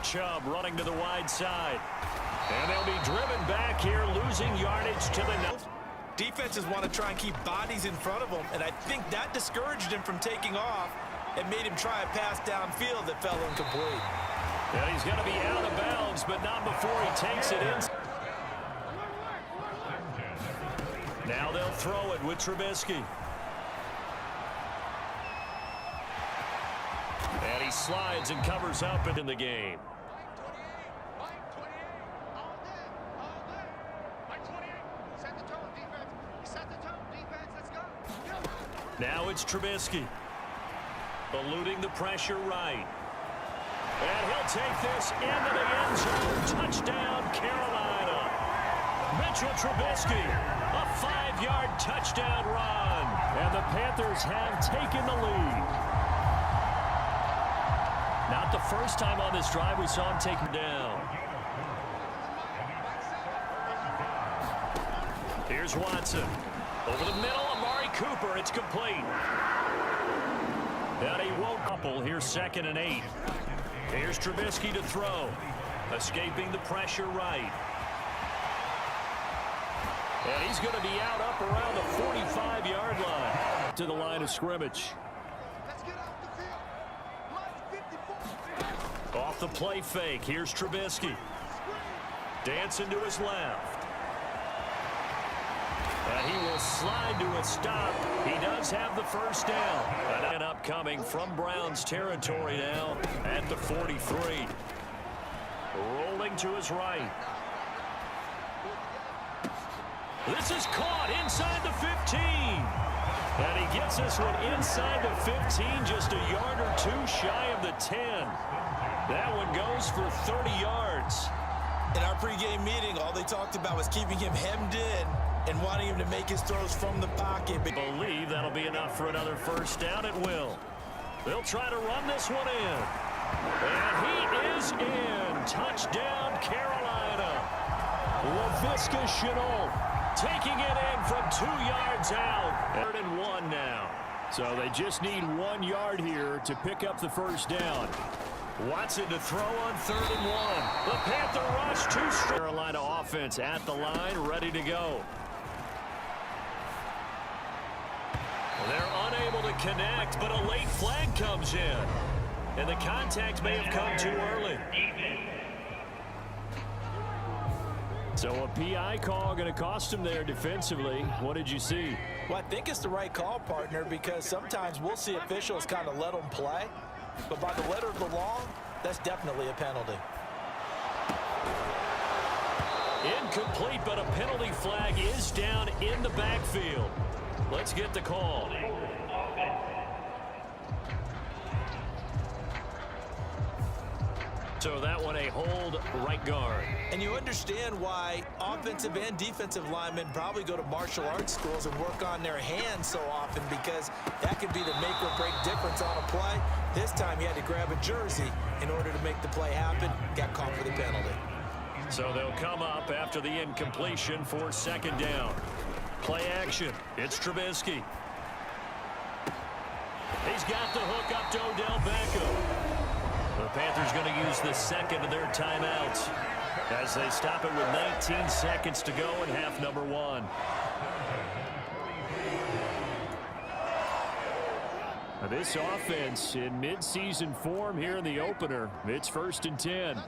Chubb running to the wide side. And they'll be driven back here, losing yardage to the net. Defenses want to try and keep bodies in front of them, and I think that discouraged him from taking off and made him try a pass downfield that fell incomplete. And he's going to be out of bounds, but not before he takes it in. Now they'll throw it with Trubisky. And he slides and covers up in the game. Now it's Trubisky. Eluding the pressure right. And he'll take this into the end zone. Touchdown, Carolina. Mitchell Trubisky, a 5-yard touchdown run. And the Panthers have taken the lead. Not the first time on this drive we saw him take him down. Here's Watson. Over the middle, Amari Cooper. It's complete. And he won't couple. Here's 2nd and 8. Here's Trubisky to throw. Escaping the pressure right. And he's going to be out up around the 45-yard line. To the line of scrimmage. Off the play fake. Here's Trubisky. Dancing to his left. And he will slide to a stop. He does have the first down. And upcoming from Browns territory now at the 43. Rolling to his right. This is caught inside the 15. And he gets this one inside the 15, just a yard or two shy of the 10. That one goes for 30 yards. In our pregame meeting, all they talked about was keeping him hemmed in and wanting him to make his throws from the pocket. I believe that'll be enough for another first down. It will. They'll try to run this one in. And he is in. Touchdown, Carolina. Laviska Shenault taking it in from 2 yards out. 3rd and 1 now. So they just need 1 yard here to pick up the first down. Watson to throw on 3rd and 1. The Panther rush to Carolina offense at the line, ready to go. They're unable to connect, but a late flag comes in. And the contact may have come too early. So a PI call going to cost him there defensively. What did you see? Well, I think it's the right call, partner, because sometimes we'll see officials kind of let them play. But by the letter of the law, that's definitely a penalty. Incomplete, but a penalty flag is down in the backfield. Let's get the call. So that one a hold right guard. And you understand why offensive and defensive linemen probably go to martial arts schools and work on their hands so often, because that could be the make or break difference on a play. This time he had to grab a jersey in order to make the play happen. Got caught for the penalty. So they'll come up after the incompletion for 2nd down. Play action. It's Trubisky. He's got the hook up to Odell Beckham. The Panthers going to use the 2nd of their timeouts as they stop it with 19 seconds to go in half number 1. Now this offense in mid-season form here in the opener. It's 1st and 10.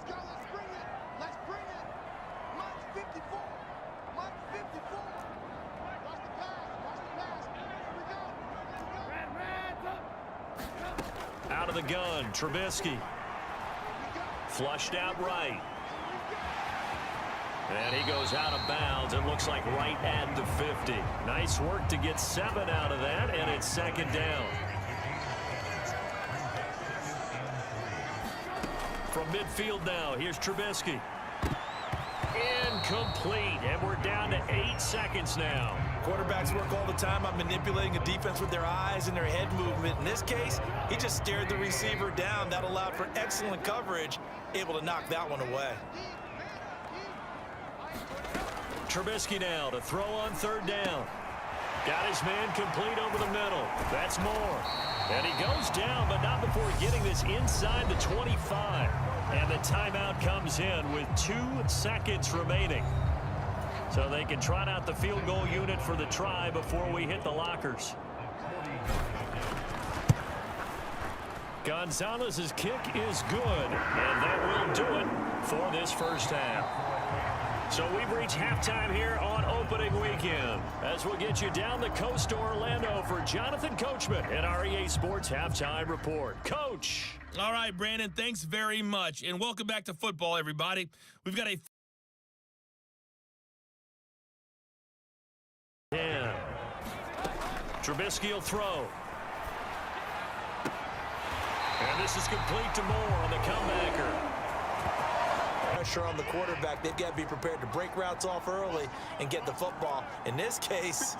Out of the gun, Trubisky. Flushed out right. And he goes out of bounds. It looks like right at the 50. Nice work to get 7 out of that, and it's 2nd down. From midfield now, here's Trubisky. Incomplete, and we're down to 8 seconds now. Quarterbacks work all the time on manipulating a defense with their eyes and their head movement. In this case, he just stared the receiver down. That allowed for excellent coverage, able to knock that one away. Trubisky now to throw on 3rd down. Got his man complete over the middle. That's Moore. And he goes down, but not before getting this inside the 25. And the timeout comes in with 2 seconds remaining. So they can trot out the field goal unit for the try before we hit the lockers. Gonzalez's kick is good, and that will do it for this first half. So we've reached halftime here on opening weekend, as we'll get you down the coast to Orlando for Jonathan Coachman and our EA Sports Halftime Report. Coach. All right, Brandon, thanks very much, and welcome back to football, everybody. We've got a 10. Trubisky will throw. And this is complete to Moore on the comebacker. Pressure on the quarterback. They've got to be prepared to break routes off early and get the football. In this case,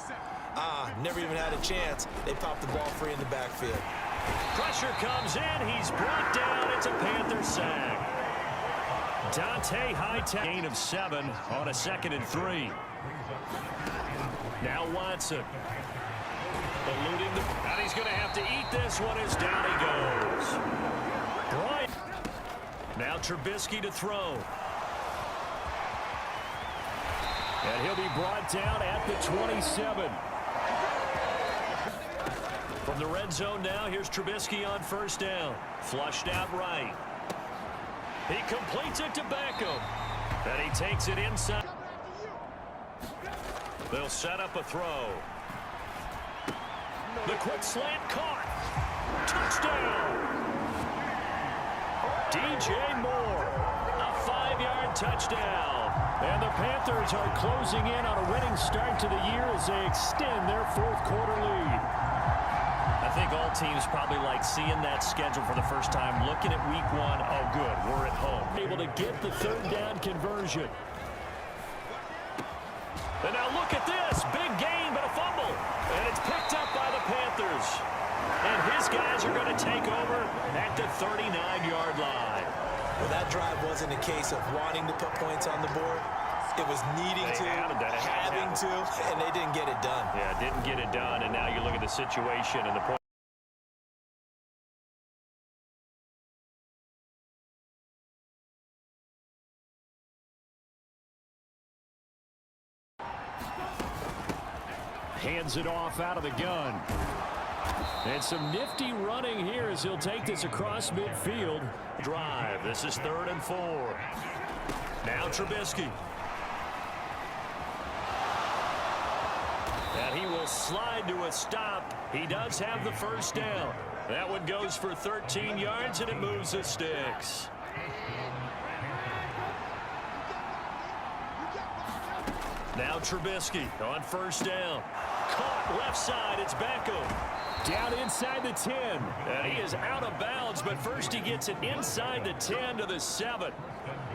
never even had a chance. They popped the ball free in the backfield. Pressure comes in. He's brought down. It's a Panther sack. Dante Hightower. Gain of 7 on a 2nd and 3. Now Watson. Eluding the... And he's going to have to eat this one as down he goes. Bryant. Now Trubisky to throw. And he'll be brought down at the 27. From the red zone now, here's Trubisky on first down. Flushed out right. He completes it to Beckham. And he takes it inside. They'll set up a throw. The quick slant caught. Touchdown. DJ Moore. A 5-yard touchdown. And the Panthers are closing in on a winning start to the year as they extend their 4th quarter lead. I think all teams probably like seeing that schedule for the first time, looking at week 1. Oh, good, we're at home. Able to get the 3rd down conversion. And now look at this. Big gain, but a fumble. And it's picked up by the Panthers. And his guys are going to take over at the 39-yard line. Well, that drive wasn't a case of wanting to put points on the board. It was needing to, having to, and they didn't get it done. Yeah, didn't get it done, and now you look at the situation and the point. Hands it off out of the gun. And some nifty running here as he'll take this across midfield. Drive. This is 3rd and 4. Now Trubisky. And he will slide to a stop. He does have the first down. That one goes for 13 yards, and it moves the sticks. Now Trubisky on first down. Caught left side. It's Beckham. Down inside the 10. And he is out of bounds, but first he gets it inside the 10 to the 7.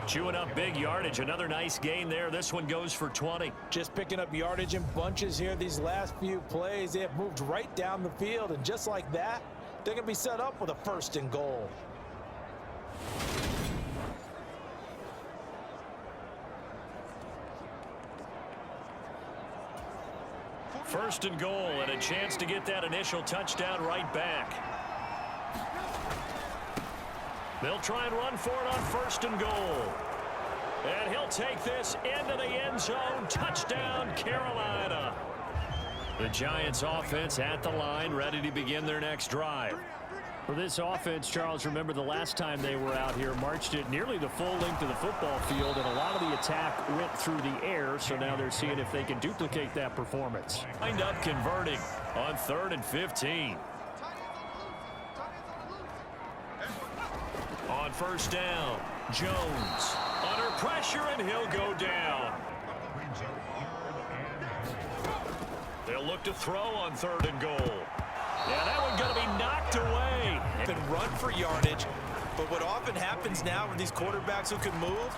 Chewing up big yardage. Another nice gain there. This one goes for 20. Just picking up yardage in bunches here. These last few plays, they have moved right down the field. And just like that, they're going to be set up with a 1st and goal. First and goal, and a chance to get that initial touchdown right back. They'll try and run for it on 1st and goal. And he'll take this into the end zone. Touchdown, Carolina. The Giants offense at the line, ready to begin their next drive. For this offense, Charles, remember the last time they were out here, marched it nearly the full length of the football field, and a lot of the attack went through the air, so now they're seeing if they can duplicate that performance. Wind up converting on 3rd and 15. On first down, Jones under pressure, and he'll go down. They'll look to throw on 3rd and goal. Yeah, that one going to be knocked away. And run for yardage. But what often happens now with these quarterbacks who can move,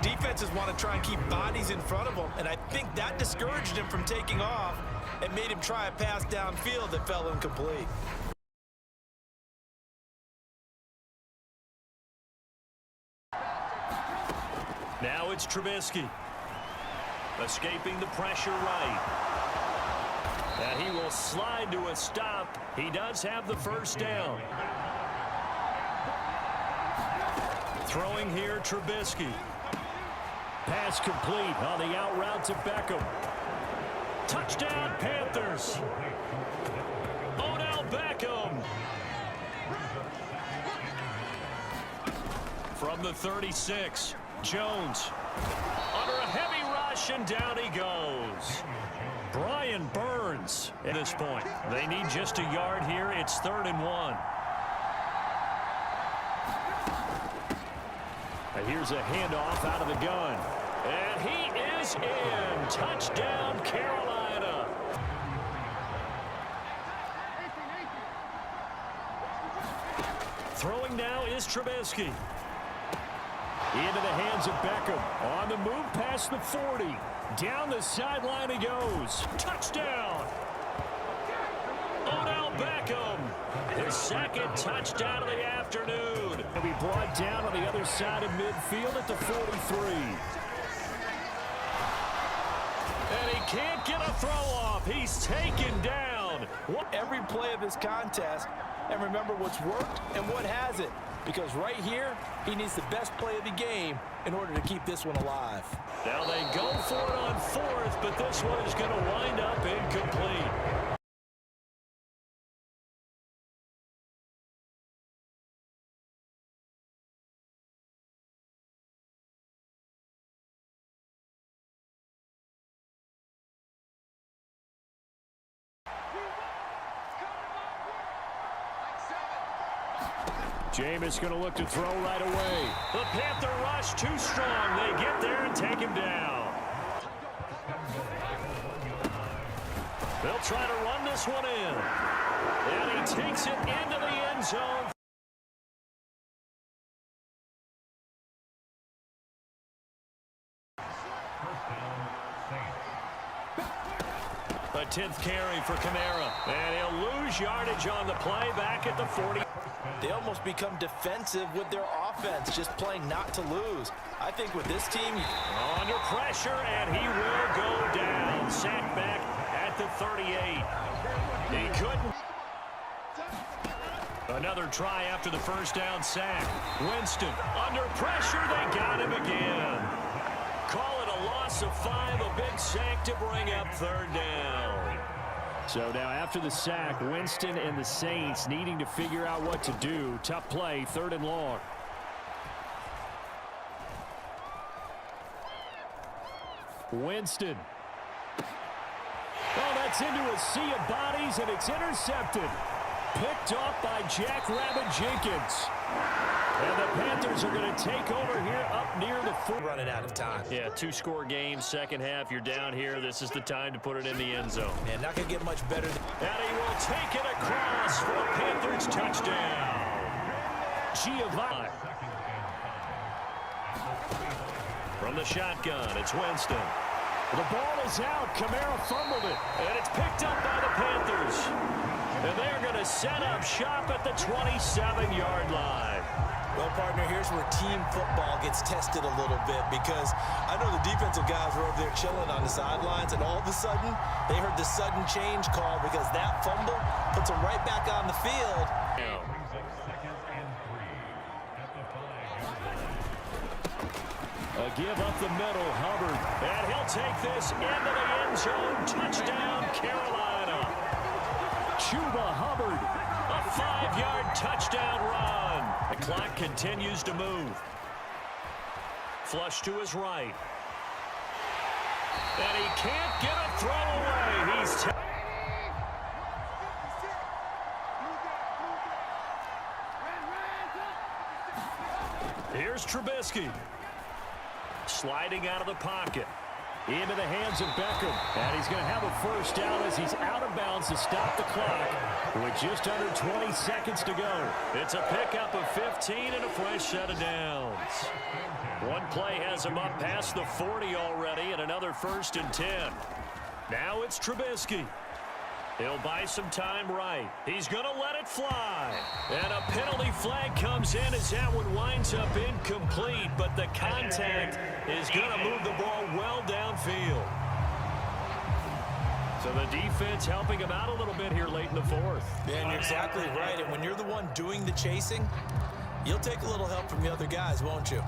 defenses want to try and keep bodies in front of them. And I think that discouraged him from taking off and made him try a pass downfield that fell incomplete. Now it's Trubisky. Escaping the pressure right. And he will slide to a stop. He does have the first down. Throwing here, Trubisky. Pass complete on the out route to Beckham. Touchdown, Panthers. Odell Beckham. From the 36, Jones. Under a heavy rush, and down he goes. Brian Burns at this point. They need just a yard here. It's 3rd and 1. And here's a handoff out of the gun. And he is in. Touchdown, Carolina. Throwing now is Trubisky. Into the hands of Beckham. On the move past the 40. Down the sideline he goes. Touchdown. Odell Beckham. His 2nd touchdown of the afternoon. He'll be brought down on the other side of midfield at the 43. And he can't get a throw off. He's taken down. Every play of this contest, and remember what's worked and what hasn't. Because right here, he needs the best play of the game in order to keep this one alive. Now they go for it on 4th, but this one is going to wind up incomplete. Jameis going to look to throw right away. The Panther rush too strong. They get there and take him down. They'll try to run this one in. And he takes it into the end zone. A 10th carry for Kamara. And he'll lose yardage on the play back at the 40. They almost become defensive with their offense, just playing not to lose. I think with this team... Under pressure, and he will go down. Sacked back at the 38. He couldn't. Another try after the first down sack. Winston, under pressure, they got him again. Call it a loss of 5, a big sack to bring up 3rd down. So now after the sack, Winston and the Saints needing to figure out what to do. Tough play, 3rd and long. Winston. Oh, that's into a sea of bodies, and it's intercepted. Picked off by Jackrabbit Jenkins. And the Panthers are going to take over here up near the 4. Running out of time. Yeah, 2-score game, second half. You're down here. This is the time to put it in the end zone. Man, not going to get much better. And he will take it across for a Panthers touchdown. Giovanni. From the shotgun, it's Winston. The ball is out. Kamara fumbled it. And it's picked up by the Panthers. And they're going to set up shop at the 27-yard line. Well, partner, here's where team football gets tested a little bit, because I know the defensive guys were over there chilling on the sidelines, and all of a sudden, they heard the sudden change call because that fumble puts them right back on the field. A give up the middle, Hubbard. And he'll take this into the end zone. Touchdown, Carolina. Chuba Hubbard, a 5-yard touchdown run. The clock continues to move. Flush to his right. And he can't get a throw away. Here's Trubisky. Sliding out of the pocket. Into the hands of Beckham. And he's going to have a first down as he's out of bounds to stop the clock with just under 20 seconds to go. It's a pickup of 15 and a fresh set of downs. One play has him up past the 40 already, and another 1st and 10. Now it's Trubisky. He'll buy some time right. He's going to let it fly. And a penalty flag comes in as that one winds up incomplete, but the contact is going to move the ball well downfield. So the defense helping him out a little bit here late in the fourth. Yeah, and you're exactly right. And when you're the one doing the chasing, you'll take a little help from the other guys, won't you?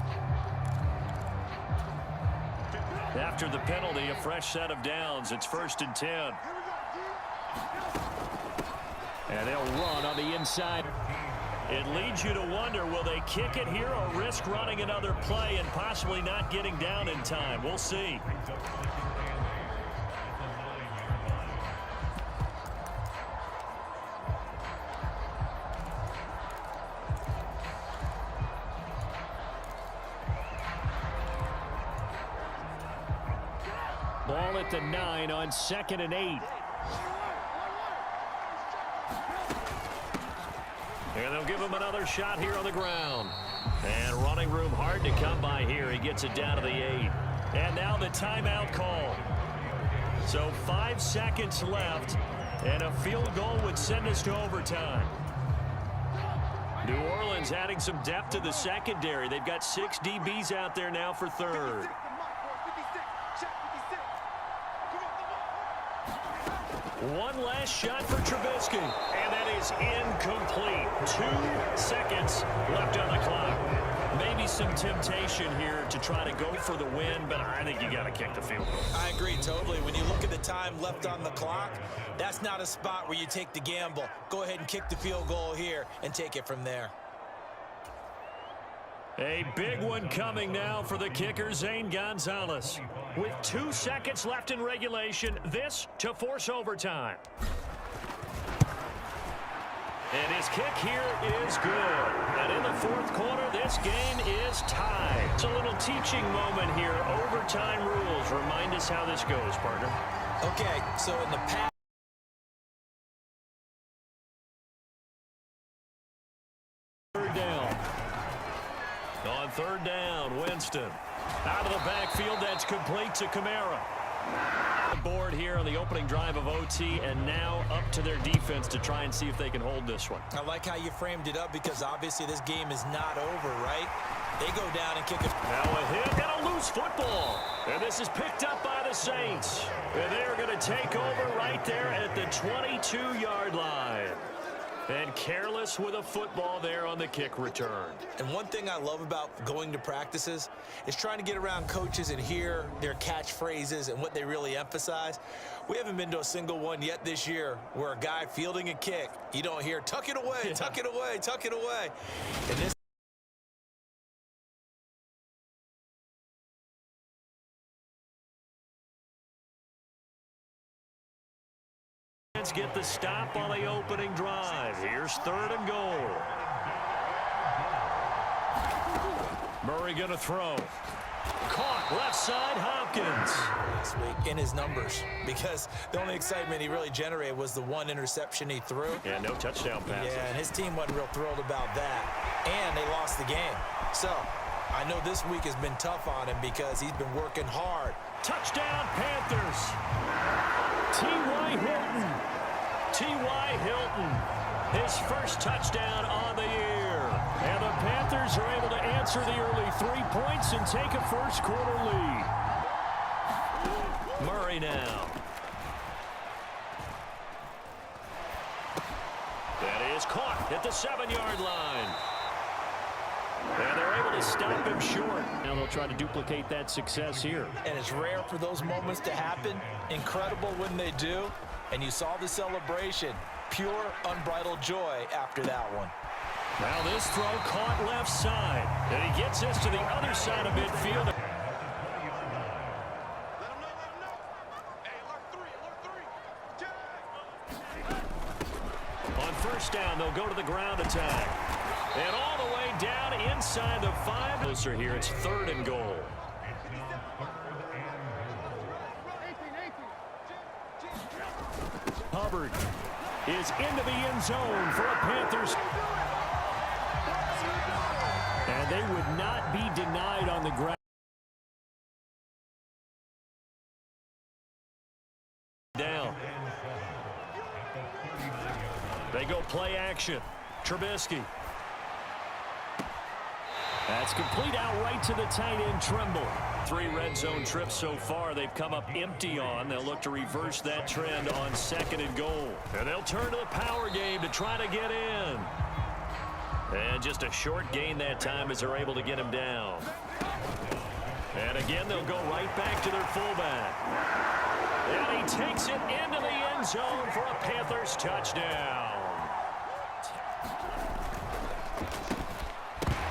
After the penalty, a fresh set of downs. It's 1st and 10. And they'll run on the inside. It leads you to wonder, will they kick it here or risk running another play and possibly not getting down in time? We'll see. Ball at the 9 on 2nd and 8. And they'll give him another shot here on the ground. And running room hard to come by here. He gets it down to the 8. And now the timeout call. So 5 seconds left, and a field goal would send us to overtime. New Orleans adding some depth to the secondary. They've got 6 DBs out there now for third. One last shot for Trubisky, and that is incomplete. 2 seconds left on the clock. Maybe some temptation here to try to go for the win, but I think you got to kick the field goal. I agree totally. When you look at the time left on the clock, that's not a spot where you take the gamble. Go ahead and kick the field goal here and take it from there. A big one coming now for the kicker, Zane Gonzalez. With 2 seconds left in regulation, this to force overtime. And his kick here is good. And in the fourth quarter, this game is tied. It's a little teaching moment here. Overtime rules. Remind us how this goes, partner. Okay, so in the past, third down. On third down, Winston. Out of the backfield, that's complete to Kamara. Board here on the opening drive of OT, and now up to their defense to try and see if they can hold this one. I like how you framed it up because obviously this game is not over, right? They go down and kick it. Now a hit and a loose football. And this is picked up by the Saints. And they're going to take over right there at the 22-yard line. And careless with a football there on the kick return. And one thing I love about going to practices is trying to get around coaches and hear their catchphrases and what they really emphasize. We haven't been to a single one yet this year where a guy fielding a kick, you don't hear, tuck it away, tuck it away, tuck it away. And this get the stop on the opening drive. Here's 3rd and goal. Murray going to throw. Caught left side, Hopkins. This week in his numbers, because the only excitement he really generated was the 1 interception he threw. Yeah, no touchdown passes. Yeah, and his team wasn't real thrilled about that. And they lost the game. So I know this week has been tough on him because he's been working hard. Touchdown, Panthers. T.Y. Hilton. T.Y. Hilton, his first touchdown on the year. And the Panthers are able to answer the early 3 points and take a first quarter lead. Murray now. That is caught at the 7-yard line. And they're able to stop him short. Now they'll try to duplicate that success here. And it's rare for those moments to happen. Incredible when they do. And you saw the celebration. Pure, unbridled joy after that one. Now this throw caught left side. And he gets this to the other side of midfield. On first down, they'll go to the ground attack. And all the way down inside the 5. Closer here, it's 3rd and goal. Hubbard is into the end zone for a Panthers. And they would not be denied on the ground. Down. They go play action. Trubisky. That's complete out right to the tight end, Trimble. 3 red zone trips so far they've come up empty on. They'll look to reverse that trend on 2nd and goal. And they'll turn to the power game to try to get in. And just a short gain that time as they're able to get him down. And again, they'll go right back to their fullback. And he takes it into the end zone for a Panthers touchdown.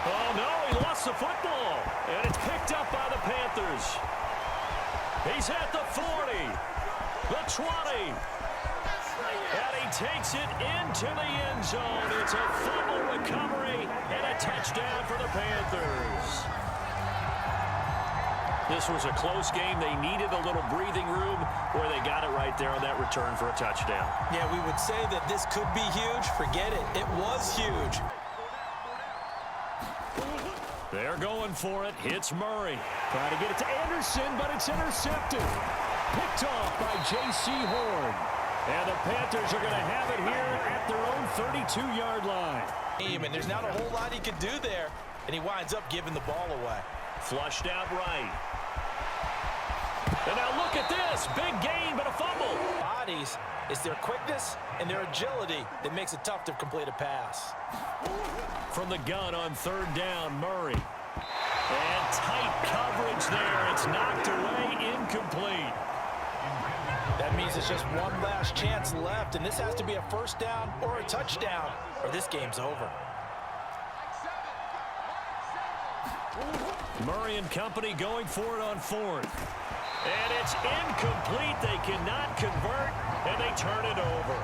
Oh, no, he lost the football. And it's picked up by the Panthers. He's at the 40, the 20. And he takes it into the end zone. It's a fumble recovery and a touchdown for the Panthers. This was a close game. They needed a little breathing room where they got it right there on that return for a touchdown. Yeah, we would say that this could be huge. Forget it. It was huge. They're going for it. Hits Murray. Trying to get it to Anderson, but it's intercepted. Picked off by J.C. Horn. And the Panthers are going to have it here at their own 32-yard line. And there's not a whole lot he could do there. And he winds up giving the ball away. Flushed out right. And now look at this. Big gain, but a fumble. Bodies, it's their quickness and their agility that makes it tough to complete a pass. From the gun on 3rd down, Murray. And tight coverage there. It's knocked away, incomplete. That means it's just one last chance left, and this has to be a first down or a touchdown, or this game's over. Murray and company going for it on 4th. And it's incomplete. They cannot convert, and they turn it over.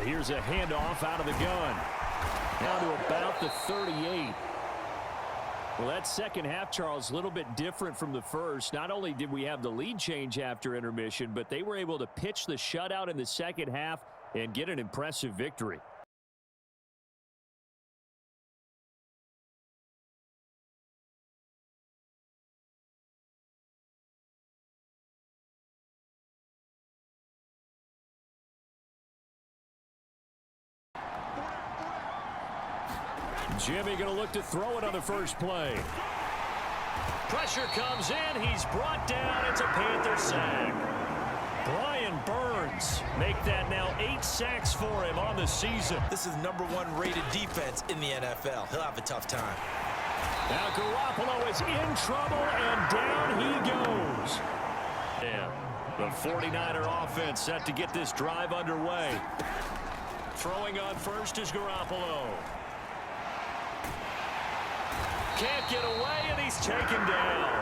Here's a handoff out of the gun. Down to about the 38. Well, that second half, Charles, a little bit different from the first. Not only did we have the lead change after intermission, but they were able to pitch the shutout in the second half and get an impressive victory. Jimmy going to look to throw it on the first play. Pressure comes in. He's brought down. It's a Panther sack. Brian Burns make that now 8 sacks for him on the season. This is #1 rated defense in the NFL. He'll have a tough time. Now Garoppolo is in trouble, and down he goes. And the 49er offense set to get this drive underway. Throwing on first is Garoppolo. Can't get away, and he's taken down.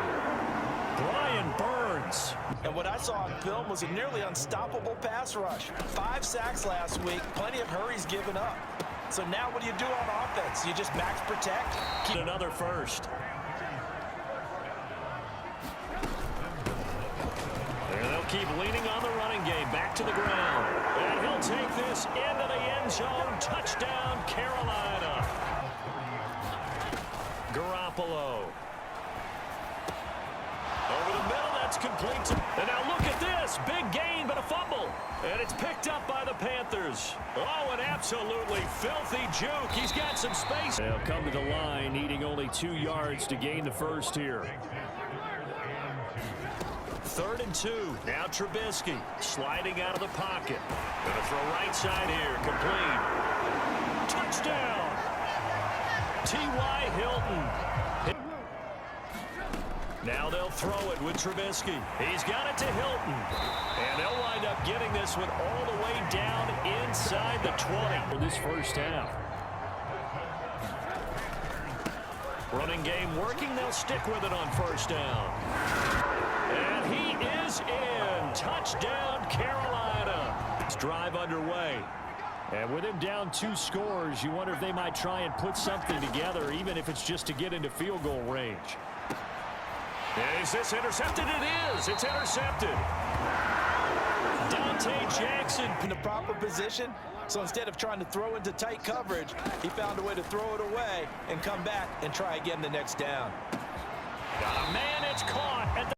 Brian Burns. And what I saw on film was a nearly unstoppable pass rush. 5 sacks last week, plenty of hurries given up. So now what do you do on offense? You just max protect? Another first. And they'll keep leaning on the running game. Back to the ground. And he'll take this into the end zone. Touchdown, Carolina. Garoppolo. Over the middle, that's complete. And now look at this. Big gain, but a fumble. And it's picked up by the Panthers. Oh, an absolutely filthy juke. He's got some space. They'll come to the line, needing only 2 yards to gain the first here. 3rd and 2. Now Trubisky sliding out of the pocket. Going to throw right side here. Complete. Touchdown. T.Y. Hilton. Now they'll throw it with Trubisky. He's got it to Hilton. And they'll wind up getting this one all the way down inside the 20 for this first half. Running game working. They'll stick with it on first down. And he is in. Touchdown, Carolina. This drive underway. And with him down 2 scores, you wonder if they might try and put something together, even if it's just to get into field goal range. Is this intercepted? It is. It's intercepted. Dante Jackson In the proper position, so instead of trying to throw into tight coverage, he found a way to throw it away and come back and try again the next down. got a man. It's caught at the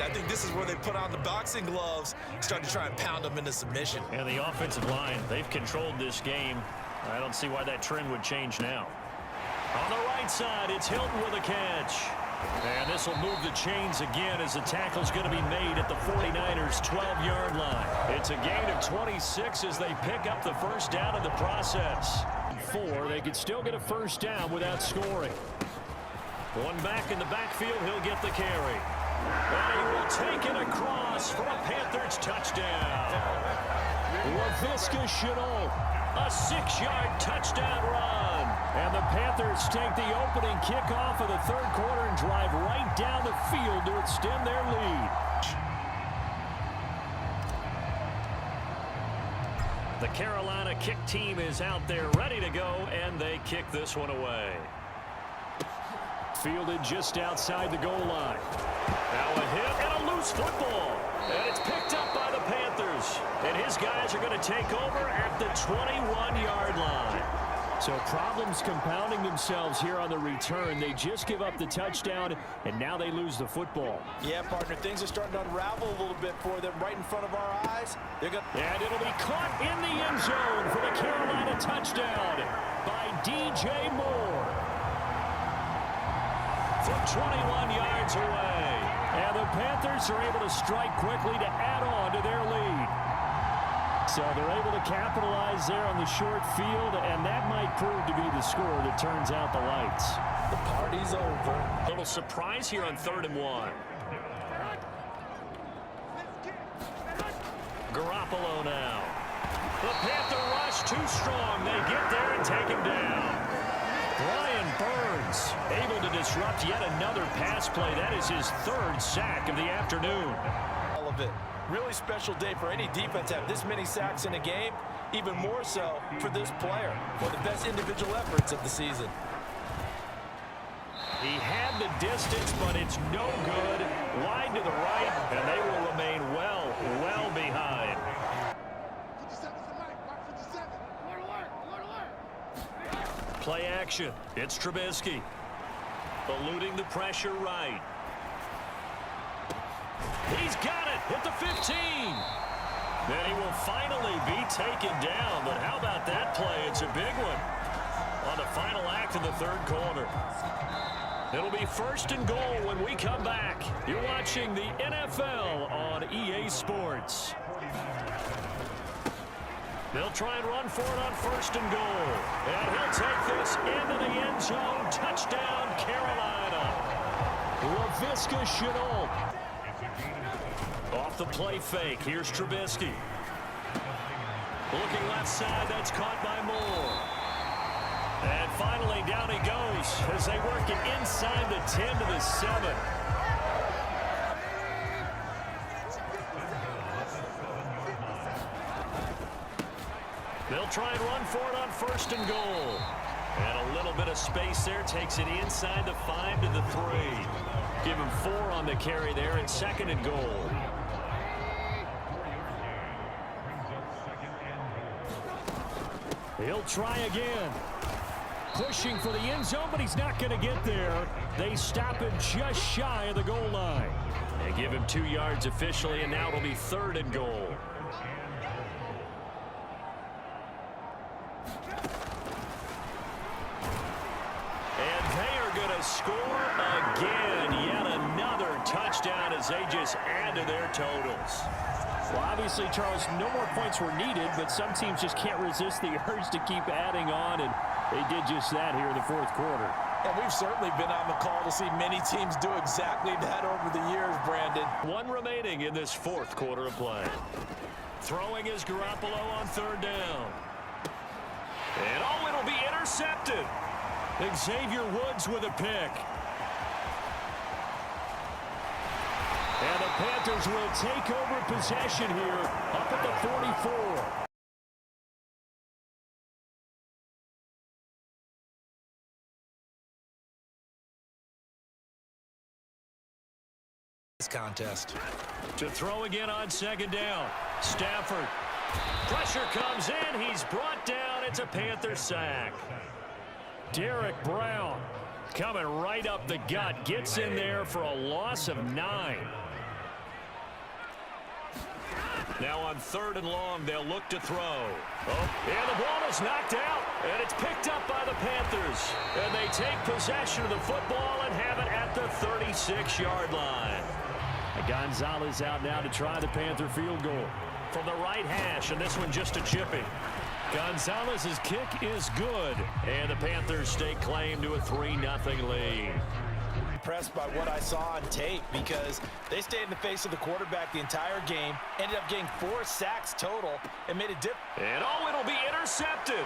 I think this is where they put on the boxing gloves, start to try and pound them into submission. And the offensive line, they've controlled this game. I don't see why that trend would change now. On the right side, it's Hilton with a catch. And this will move the chains again as the tackle's going to be made at the 49ers' 12-yard line. It's a gain of 26 as they pick up the first down in the process. 4, they could still get a first down without scoring. One back in the backfield, he'll get the carry. And he will take it across for a Panthers touchdown. Laviska Shenault, a 6-yard touchdown run. And the Panthers take the opening kickoff of the third quarter and drive right down the field to extend their lead. The Carolina kick team is out there ready to go, and they kick this one away. Fielded just outside the goal line. Now a hit and a loose football. And it's picked up by the Panthers. And his guys are going to take over at the 21-yard line. So problems compounding themselves here on the return. They just give up the touchdown, and now they lose the football. Yeah, partner, things are starting to unravel a little bit for them right in front of our eyes. And it'll be caught in the end zone for the Carolina touchdown by DJ Moore. From 21 yards away. And the Panthers are able to strike quickly to add on to their lead. So they're able to capitalize there on the short field, and that might prove to be the score that turns out the lights. The party's over. A little surprise here on 3rd and 1. Garoppolo now. The Panther rush too strong. They get there and take him down. Brian Burns able to disrupt yet another pass play. That is his 3rd sack of the afternoon. All of it. Really special day for any defense to have this many sacks in a game. Even more so for this player. One of the best individual efforts of the season. He had the distance, but it's no good. Wide to the right, and they will remain well behind. Play action. It's Trubisky. Eluding the pressure right. He's got it at the 15. Then he will finally be taken down. But how about that play? It's a big one on the final act of the third quarter. It'll be 1st and goal when we come back. You're watching the NFL on EA Sports. They'll try and run for it on 1st and goal. And he'll take this into the end zone. Touchdown, Carolina. Laviska Shenault. Off the play fake. Here's Trubisky. Looking left side. That's caught by Moore. And finally, down he goes as they work it inside the 10 to the 7. They'll try and run for it on 1st and goal. And a little bit of space there. Takes it inside the 5 to the 3. Give him 4 on the carry there at 2nd and goal. He'll try again. Pushing for the end zone, but he's not going to get there. They stop him just shy of the goal line. They give him 2 yards officially, and now it'll be 3rd and goal. And they are going to score again. Yet another touchdown as they just add to their totals. Well, obviously, Charles, no more points were needed, but some teams just can't resist the urge to keep adding on, and they did just that here in the 4th quarter. And we've certainly been on the call to see many teams do exactly that over the years, Brandon. 1 remaining in this 4th quarter of play. Throwing is Garoppolo on 3rd down. And it'll be intercepted. Xavier Woods with a pick. And the Panthers will take over possession here up at the 44. This contest. To throw again on 2nd down. Stafford. Pressure comes in. He's brought down. It's a Panther sack. Derek Brown coming right up the gut. Gets in there for a loss of 9. Now on 3rd and long, they'll look to throw. Oh, and the ball is knocked out, and it's picked up by the Panthers. And they take possession of the football and have it at the 36-yard line. Gonzalez out now to try the Panther field goal. From the right hash, and this one just a chipping. Gonzalez's kick is good, and the Panthers stake claim to a 3-0 lead. Impressed by what I saw on tape because they stayed in the face of the quarterback the entire game, ended up getting 4 sacks total, and made a dip. And it'll be intercepted.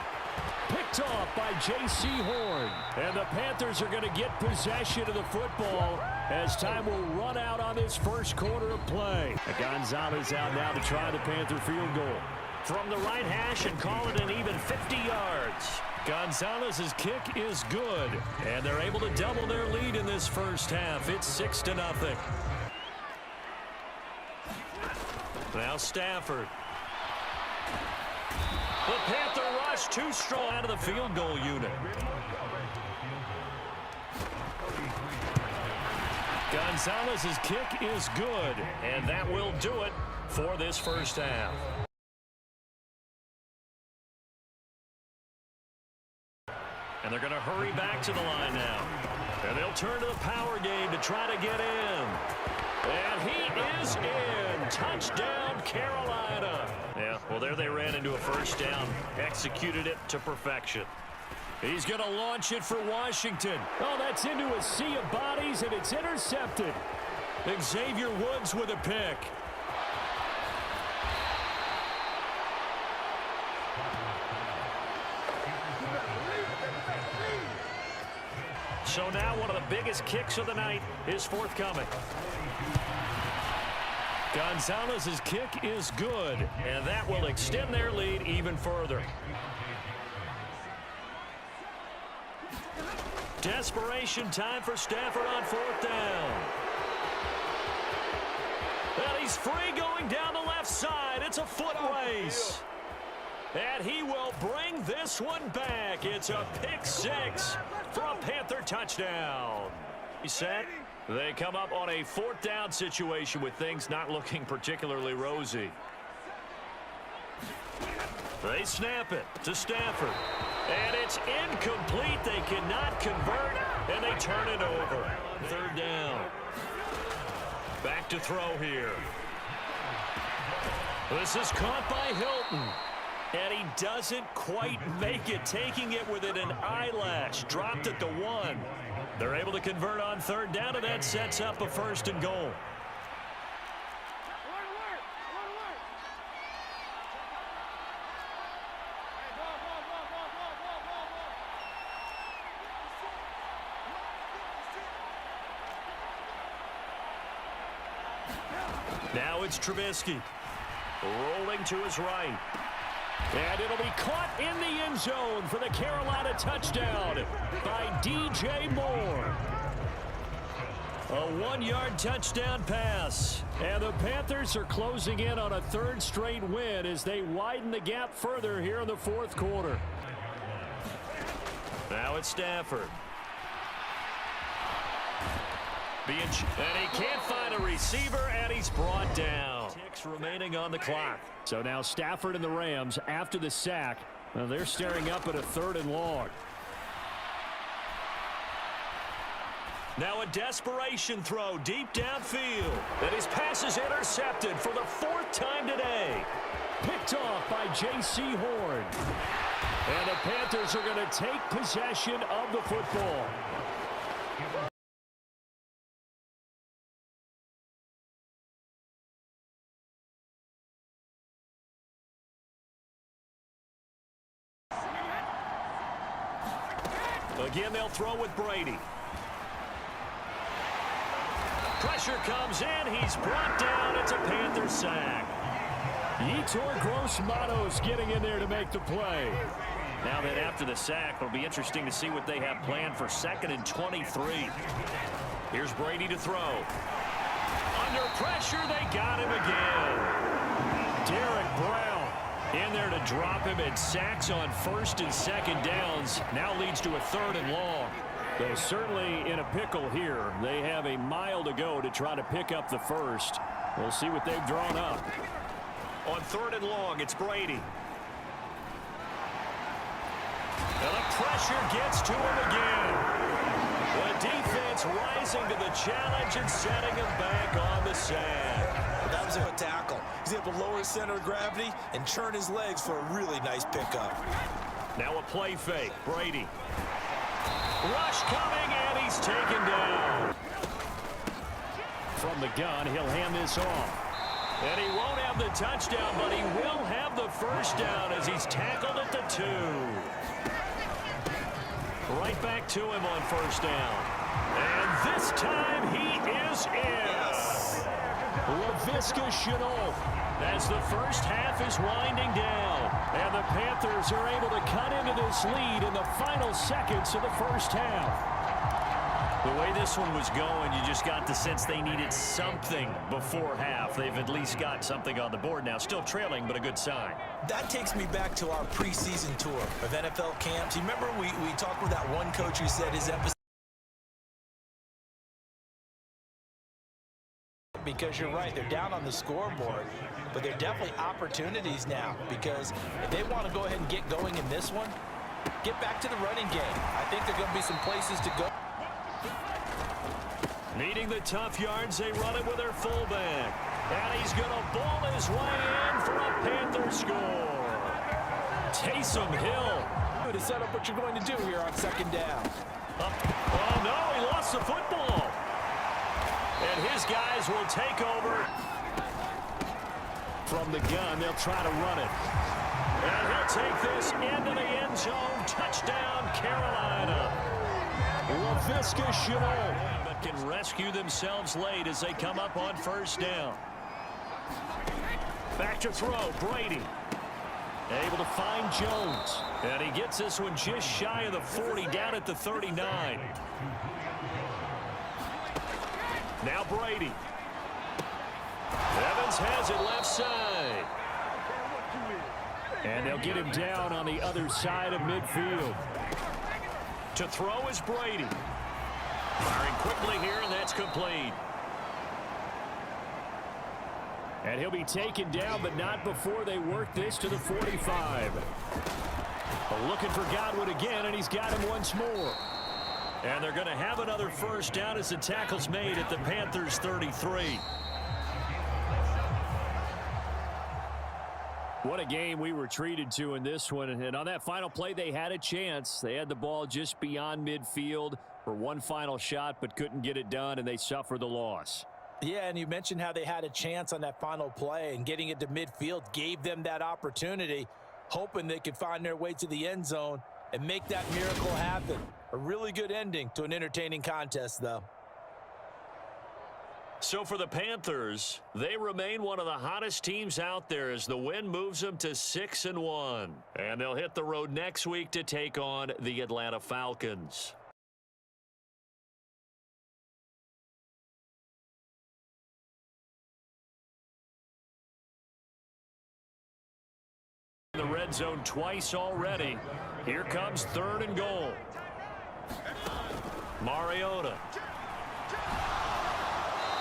Picked off by J.C. Horn. And the Panthers are going to get possession of the football as time will run out on this first quarter of play. Gonzalez out now to try the Panther field goal. From the right hash and call it an even 50 yards. Gonzalez's kick is good, and they're able to double their lead in this first half. It's 6-0. Now Stafford. The Panther rush too strong out of the field goal unit. Gonzalez's kick is good, and that will do it for this first half. And they're going to hurry back to the line now. And they'll turn to the power game to try to get in. And he is in. Touchdown, Carolina. Yeah, well, there they ran into a first down. Executed it to perfection. He's going to launch it for Washington. Oh, that's into a sea of bodies, and it's intercepted. Xavier Woods with a pick. So now one of the biggest kicks of the night is forthcoming. Gonzalez's kick is good, and that will extend their lead even further. Desperation time for Stafford on 4th down. And he's free going down the left side. It's a foot race. And he will bring this one back. It's a pick 6 for a Panther touchdown. He's set. They come up on a 4th down situation with things not looking particularly rosy. They snap it to Stafford. And it's incomplete. They cannot convert, and they turn it over. 3rd down. Back to throw here. This is caught by Hilton. And he doesn't quite make it, taking it within an eyelash. Dropped at the 1. They're able to convert on 3rd down, and that sets up a 1st and goal. Now it's Trubisky. Rolling to his right. And it'll be caught in the end zone for the Carolina touchdown by D.J. Moore. A 1-yard touchdown pass. And the Panthers are closing in on a 3rd straight win as they widen the gap further here in the 4th quarter. Now it's Stafford. And he can't find a receiver, and he's brought down. 6 remaining on the clock. So now Stafford and the Rams, after the sack, they're staring up at a 3rd and long. Now a desperation throw deep downfield. And his pass is intercepted for the 4th time today. Picked off by J.C. Horn. And the Panthers are going to take possession of the football. Again, they'll throw with Brady. Pressure comes in. He's brought down. It's a Panther sack. Yetur Gross-Matos getting in there to make the play. Now that after the sack, it'll be interesting to see what they have planned for 2nd and 23. Here's Brady to throw. Under pressure, they got him again. Derek Brown in there to drop him, and sacks on 1st and 2nd downs. Now leads to a 3rd and long. They're certainly in a pickle here. They have a mile to go to try to pick up the 1st. We'll see what they've drawn up. On 3rd and long, it's Brady. And the pressure gets to him again. The defense rising to the challenge and setting him back on the sand. That was a tackle. He's able to lower his center of gravity and turn his legs for a really nice pickup. Now a play fake. Brady. Rush coming, and he's taken down. From the gun, he'll hand this off. And he won't have the touchdown, but he will have the first down as he's tackled at the 2. Right back to him on 1st down. And this time he is in. Yes. Laviska Shenault as the first half is winding down. And the Panthers are able to cut into this lead in the final seconds of the first half. The way this one was going, you just got the sense they needed something before half. They've at least got something on the board now. Still trailing, but a good sign. That takes me back to our preseason tour of NFL camps. You remember we talked with that one coach who said his emphasis. Because you're right, they're down on the scoreboard, but they're definitely opportunities now, because if they want to go ahead and get going in this one, get back to the running game. I think there are going to be some places to go. Needing the tough yards, they run it with their fullback. And he's going to ball his way in for a Panther score. Taysom Hill. To set up what you're going to do here on 2nd down. Oh, no, he lost the football. And his guys will take over. From the gun, they'll try to run it. And he'll take this into the end zone. Touchdown, Carolina. Laviska Shenault can rescue themselves late as they come up on 1st down. Back to throw, Brady. Able to find Jones. And he gets this one just shy of the 40, down at the 39. Now Brady. Evans has it left side. And they'll get him down on the other side of midfield. To throw is Brady. Firing quickly here, and that's complete. And he'll be taken down, but not before they work this to the 45. But looking for Godwin again, and he's got him once more. And they're going to have another first down as the tackle's made at the Panthers' 33. What a game we were treated to in this one. And on that final play, they had a chance. They had the ball just beyond midfield for one final shot, but couldn't get it done, and they suffer the loss. Yeah, and you mentioned how they had a chance on that final play, and getting it to midfield gave them that opportunity, hoping they could find their way to the end zone and make that miracle happen. A really good ending to an entertaining contest, though. So for the Panthers, they remain one of the hottest teams out there as the win moves them to 6-1. And they'll hit the road next week to take on the Atlanta Falcons. The red zone twice already. Here comes 3rd and goal. Mariota.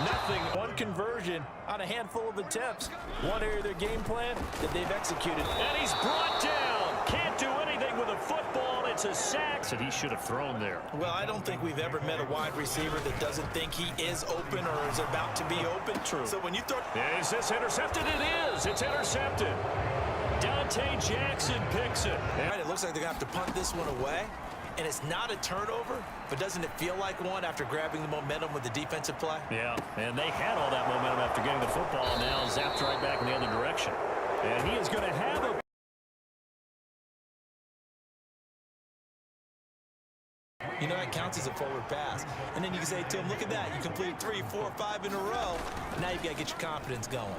Nothing. One conversion on a handful of attempts. One area of their game plan that they've executed. And he's brought down. Can't do anything with a football. It's a sack that he should have thrown there. Well, I don't think we've ever met a wide receiver that doesn't think he is open or is about to be open. True. So when you throw... Is this intercepted? It is. It's intercepted. Dante Jackson picks it. Right, it looks like they're going to have to punt this one away. And it's not a turnover, but doesn't it feel like one after grabbing the momentum with the defensive play? Yeah, and they had all that momentum after getting the football, and now zapped right back in the other direction. And he is going to have a... You know, that counts as a forward pass. And then you can say to him, look at that. You completed 3, 4, 5 in a row. Now you've got to get your confidence going.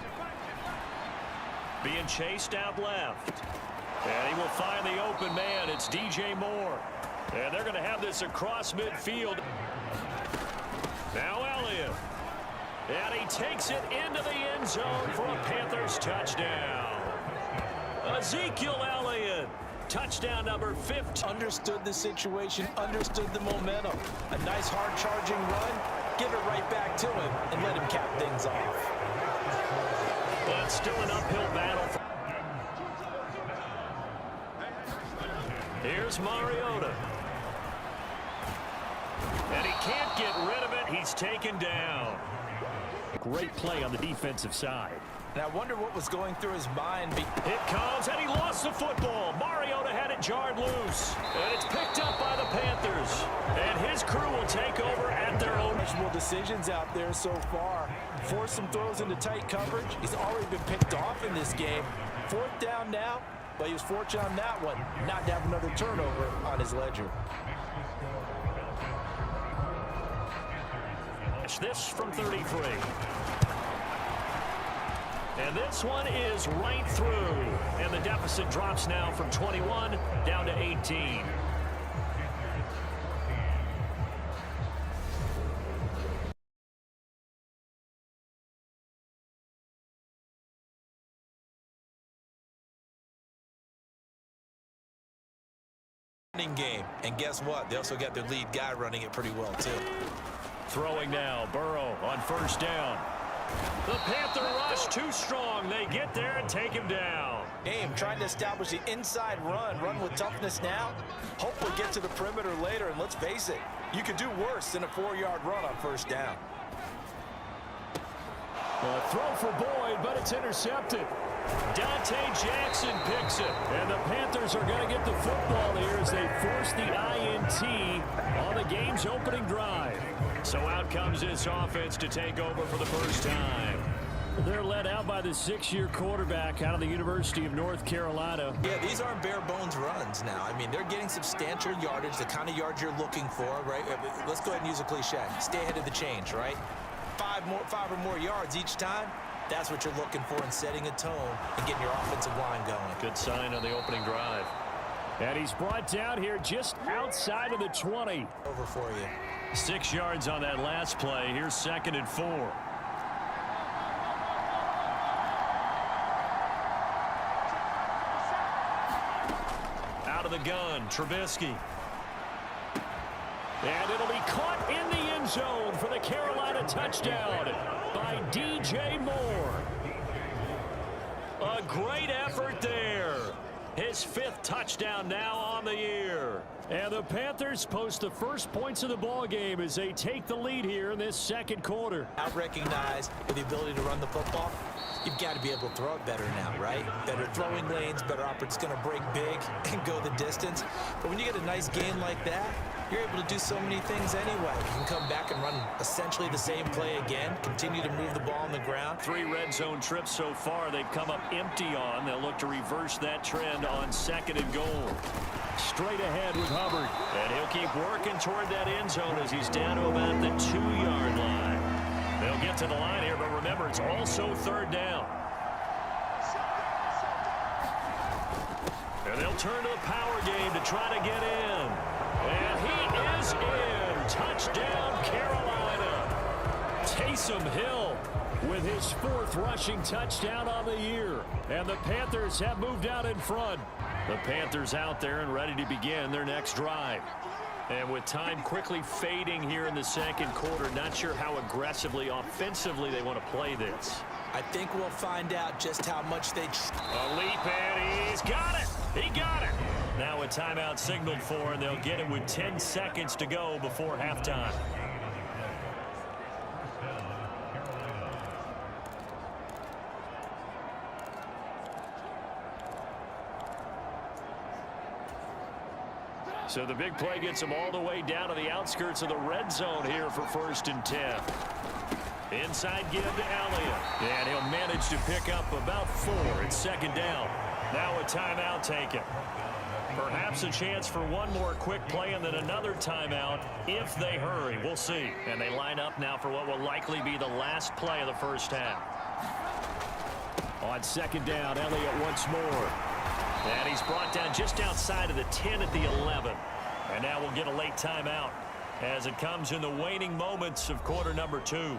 Being chased out left. And he will find the open man. It's DJ Moore. And they're going to have this across midfield. Now Elliott. And he takes it into the end zone for a Panthers touchdown. Ezekiel Elliott. Touchdown number 50. Understood the situation, understood the momentum. A nice hard-charging run. Give it right back to him and let him cap things off. The it's still an uphill battle. Here's Mariota. And he can't get rid of it. He's taken down. Great play on the defensive side. And I wonder what was going through his mind. It comes, and he lost the football. Mariota had it jarred loose. And it's picked up by the Panthers. And his crew will take over at their own. Decisions out there so far. Forced some throws into tight coverage. He's already been picked off in this game. 4th down now, but he was fortunate on that one not to have another turnover on his ledger. This from 33. And this one is right through. And the deficit drops now from 21 down to 18. Game. And guess what? They also got their lead guy running it pretty well, too. Throwing now, Burrow on 1st down. The Panther rush too strong. They get there and take him down. Game trying to establish the inside run with toughness now. Hopefully get to the perimeter later, and let's face it, you could do worse than a 4-yard run on 1st down. A throw for Boyd, but it's intercepted. Dante Jackson picks it. And the Panthers are going to get the football here as they force the INT on the game's opening drive. So out comes this offense to take over for the first time. They're led out by the 6-year quarterback out of the University of North Carolina. Yeah, these aren't bare bones runs now. I mean, they're getting substantial yardage, the kind of yards you're looking for, right? Let's go ahead and use a cliche. Stay ahead of the change, right? 5 or more yards each time. That's what you're looking for in setting a tone and getting your offensive line going. Good sign on the opening drive. And he's brought down here just outside of the 20. Over for you. 6 yards on that last play. Here's 2nd and 4. Out of the gun, Trubisky. And it'll be caught in the end zone for the Carolina touchdown by DJ Moore. A great effort there. His 5th touchdown now on the year. And the Panthers post the first points of the ball game as they take the lead here in this 2nd quarter. Out recognized with the ability to run the football. You've got to be able to throw it better now, right? Better throwing lanes, better opportunities, going to break big and go the distance. But when you get a nice game like that, you're able to do so many things anyway. You can come back and run essentially the same play again, continue to move the ball on the ground. 3 red zone trips so far they've come up empty on. They'll look to reverse that trend on 2nd and goal. Straight ahead with Hubbard. And he'll keep working toward that end zone as he's down to about the 2-yard line. They'll get to the line here, but remember, it's also 3rd down. And they'll turn to the power game to try to get in. And he is in. Touchdown, Carolina. Taysom Hill with his 4th rushing touchdown on the year. And the Panthers have moved out in front. The Panthers out there and ready to begin their next drive. And with time quickly fading here in the 2nd quarter, not sure how aggressively, offensively they want to play this. I think we'll find out just how much they... A leap, and he's got it. He got it. Now a timeout signaled for, and they'll get it with 10 seconds to go before halftime. So the big play gets them all the way down to the outskirts of the red zone here for 1st and 10. Inside give to Elliott. And he'll manage to pick up about 4 at 2nd down. Now a timeout taken. Perhaps a chance for one more quick play and then another timeout if they hurry. We'll see. And they line up now for what will likely be the last play of the 1st half. On 2nd down, Elliott once more. And he's brought down just outside of the 10 at the 11. And now we'll get a late timeout as it comes in the waning moments of quarter number 2.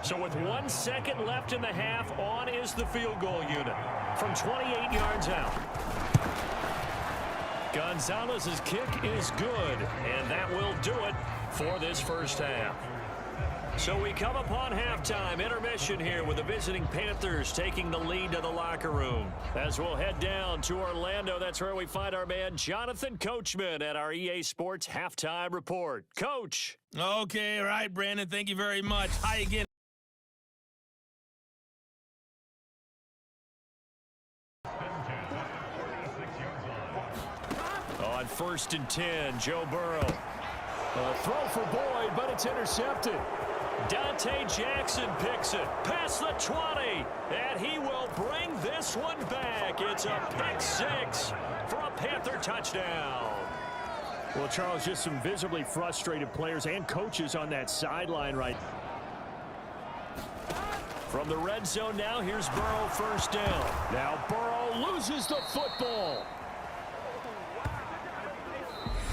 So with 1 second left in the half, on is the field goal unit from 28 yards out. Gonzalez's kick is good, and that will do it for this first half. So we come upon halftime, intermission here with the visiting Panthers taking the lead to the locker room. As we'll head down to Orlando, that's where we find our man Jonathan Coachman at our EA Sports Halftime Report. Coach. Okay, all right, Brandon, thank you very much. Hi again. On 1st and 10, Joe Burrow. A throw for Boyd, but it's intercepted. Dante Jackson picks it past the 20, and he will bring this one back. It's a pick six for a Panther touchdown. Well, Charles, just some visibly frustrated players and coaches on that sideline right. From the red zone now, here's Burrow first down. Now Burrow loses the football.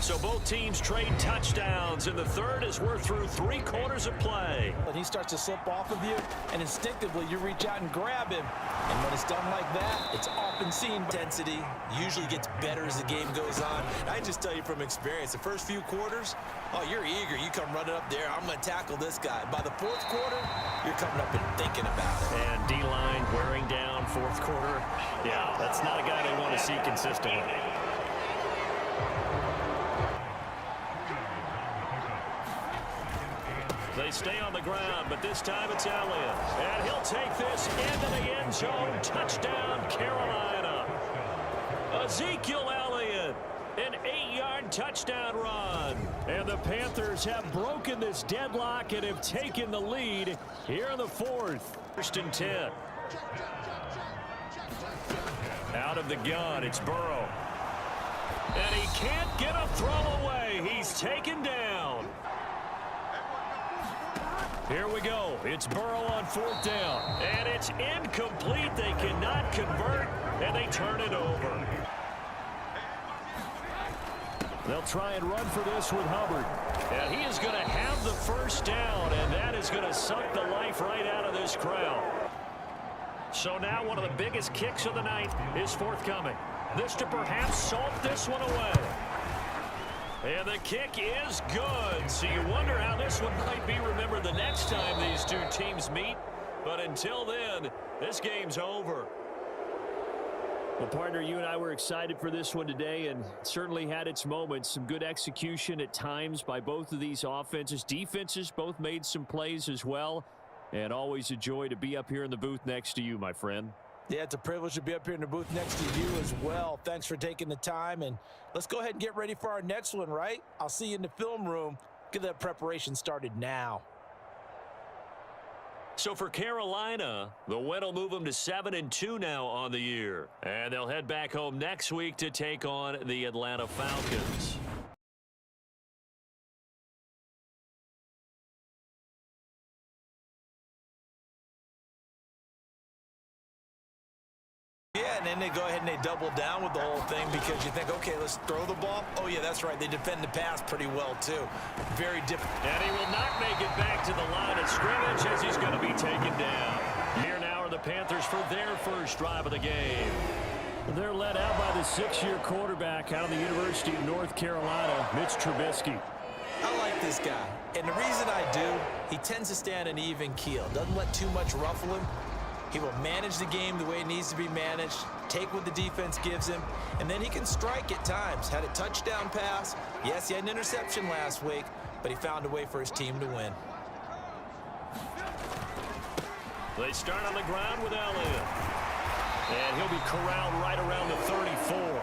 So both teams trade touchdowns in the third as we're through 3 quarters of play. And he starts to slip off of you, and instinctively you reach out and grab him. And when it's done like that, it's often seen. Intensity usually gets better as the game goes on. I just tell you from experience, the first few quarters, oh, you're eager. You come running up there, I'm going to tackle this guy. By the 4th quarter, you're coming up and thinking about it. And D-line wearing down 4th quarter. Yeah, that's not a guy they want to see consistently. They stay on the ground, but this time it's Elliott. And he'll take this into the end zone. Touchdown, Carolina. Ezekiel Elliott, an 8-yard touchdown run. And the Panthers have broken this deadlock and have taken the lead here in the 4th. 1st and 10. Out of the gun, it's Burrow. And he can't get a throw away. He's taken down. Here we go. It's Burrow on 4th down. And it's incomplete. They cannot convert, and they turn it over. They'll try and run for this with Hubbard. And he is going to have the first down, and that is going to suck the life right out of this crowd. So now one of the biggest kicks of the night is forthcoming. This to perhaps salt this one away. And the kick is good. So you wonder how this one might be remembered the next time these two teams meet. But until then, this game's over. Well, partner, you and I were excited for this one today, and it certainly had its moments. Some good execution at times by both of these offenses. Defenses both made some plays as well. And always a joy to be up here in the booth next to you, my friend. Yeah, it's a privilege to be up here in the booth next to you as well. Thanks for taking the time, and let's go ahead and get ready for our next one, right? I'll see you in the film room. Get that preparation started now. So for Carolina, the win will move them to 7-2 now on the year. And they'll head back home next week to take on the Atlanta Falcons. Yeah, and then they go ahead and they double down with the whole thing because you think, okay, let's throw the ball. Oh, yeah, that's right. They defend the pass pretty well, too. Very different. And he will not make it back to the line of scrimmage as he's going to be taken down. Here now are the Panthers for their first drive of the game. They're led out by the 6-year quarterback out of the University of North Carolina, Mitch Trubisky. I like this guy. And the reason I do, he tends to stay on an even keel. Doesn't let too much ruffle him. He will manage the game the way it needs to be managed, take what the defense gives him, and then he can strike at times. Had a touchdown pass. Yes, he had an interception last week, but he found a way for his team to win. They start on the ground with Elliott. And he'll be corralled right around the 34.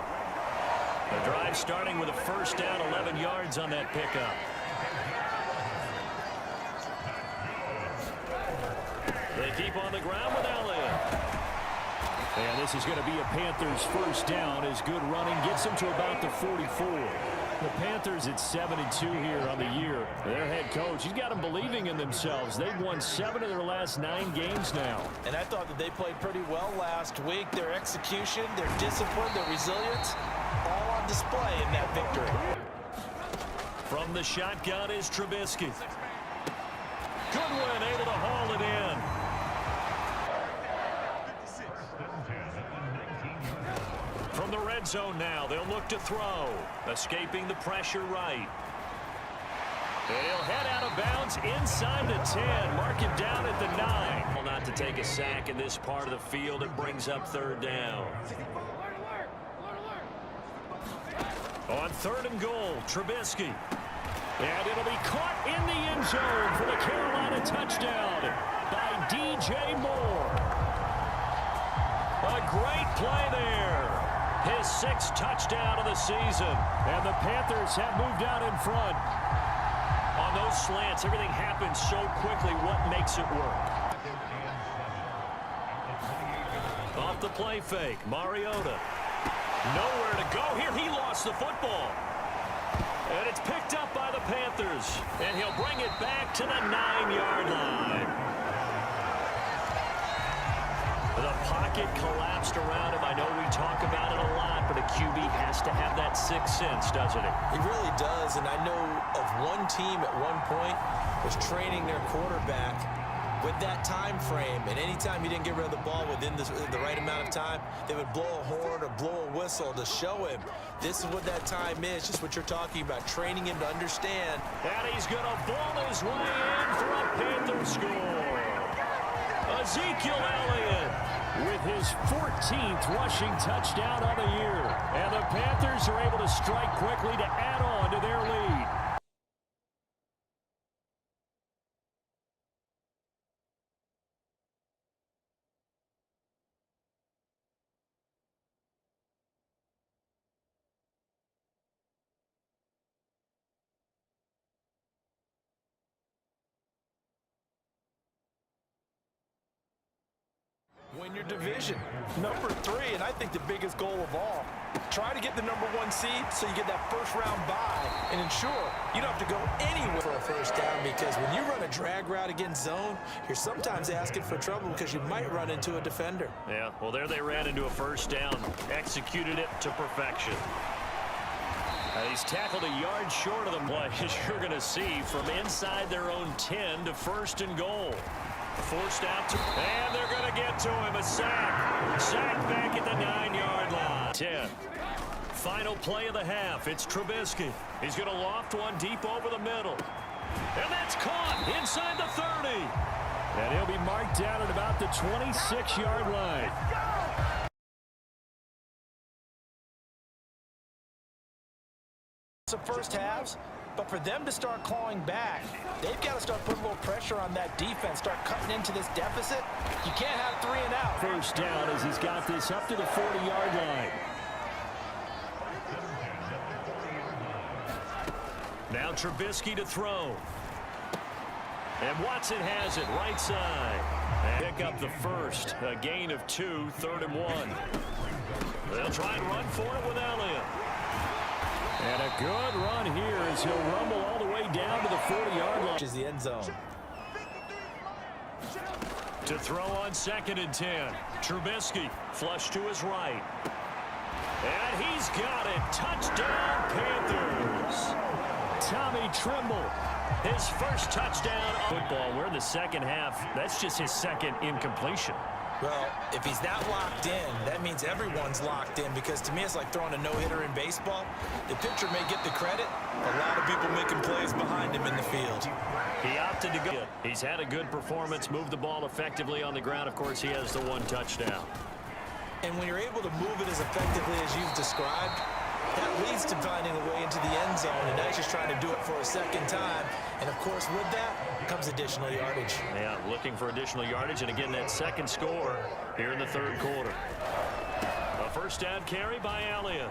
The drive starting with a first down, 11 yards on that pickup. They keep on the ground with Elliott. And this is going to be a Panthers first down as good running gets them to about the 44. The Panthers at 7-2 here on the year. Their head coach, he's got them believing in themselves. They've won 7 of their last 9 games now. And I thought that they played pretty well last week. Their execution, their discipline, their resilience, all on display in that victory. From the shotgun is Trubisky. Goodwin able to haul it in. From the red zone now, they'll look to throw. Escaping the pressure right. And he'll of bounds inside the 10. Mark him down at the 9. Well, not to take a sack in this part of the field. It brings up third down. On 3rd and goal, Trubisky. And it'll be caught in the end zone for the Carolina touchdown by DJ Moore. A great play there. His 6th touchdown of the season. And the Panthers have moved out in front. On those slants, everything happens so quickly. What makes it work? Off the play fake, Mariota. Nowhere to go here. He lost the football. And it's picked up by the Panthers. And he'll bring it back to the 9-yard line. The pocket collapsed around him. I know we talk about it a lot, but a QB has to have that 6th sense, doesn't it? He really does. And I know of one team at one point was training their quarterback with that time frame, and anytime he didn't get rid of the ball within the right amount of time, they would blow a horn or blow a whistle to show him this is what that time is, just what you're talking about, training him to understand. And he's going to ball his way in for a Panther score. Ezekiel Elliott with his 14th rushing touchdown of the year. And the Panthers are able to strike quickly to add on to their lead. Win your division. Number 3, and I think the biggest goal of all, try to get the number 1 seed so you get that first-round bye and ensure you don't have to go anywhere for a first down, because when you run a drag route against zone, you're sometimes asking for trouble because you might run into a defender. Yeah, well, there they ran into a first down, executed it to perfection. He's tackled a yard short of the play, as you're going to see, from inside their own 10 to 1st and goal. Forced out to, and they're going to get to him. A sack. Sack back at the 9-yard line. 10. Final play of the half. It's Trubisky. He's going to loft one deep over the middle. And that's caught inside the 30. And he'll be marked down at about the 26-yard line. Some first halves, but for them to start clawing back, they've got to start putting a little pressure on that defense, start cutting into this deficit. You can't have 3 and out. First down as he's got this up to the 40-yard line. Now Trubisky to throw. And Watson has it right side. And pick up the first. A gain of 2, 3rd and 1. They'll try and run for it with Elliott. And a good run here as he'll rumble all the way down to the 40-yard line. Which is the end zone. To throw on 2nd and 10. Trubisky flush to his right. And he's got it. Touchdown, Panthers. Tommy Tremble, his first touchdown. Football, we're in the second half. That's just his 2nd incompletion. Well, if he's not locked in, that means everyone's locked in, because to me it's like throwing a no-hitter in baseball. The pitcher may get the credit, a lot of people making plays behind him in the field. He opted to go. He's had a good performance, moved the ball effectively on the ground. Of course, he has the 1 touchdown. And when you're able to move it as effectively as you've described, that leads to finding a way into the end zone, and now he's just trying to do it for a 2nd time. And, of course, with that comes additional yardage. Yeah, looking for additional yardage, and again, that 2nd score here in the 3rd quarter. A first down carry by Elliott.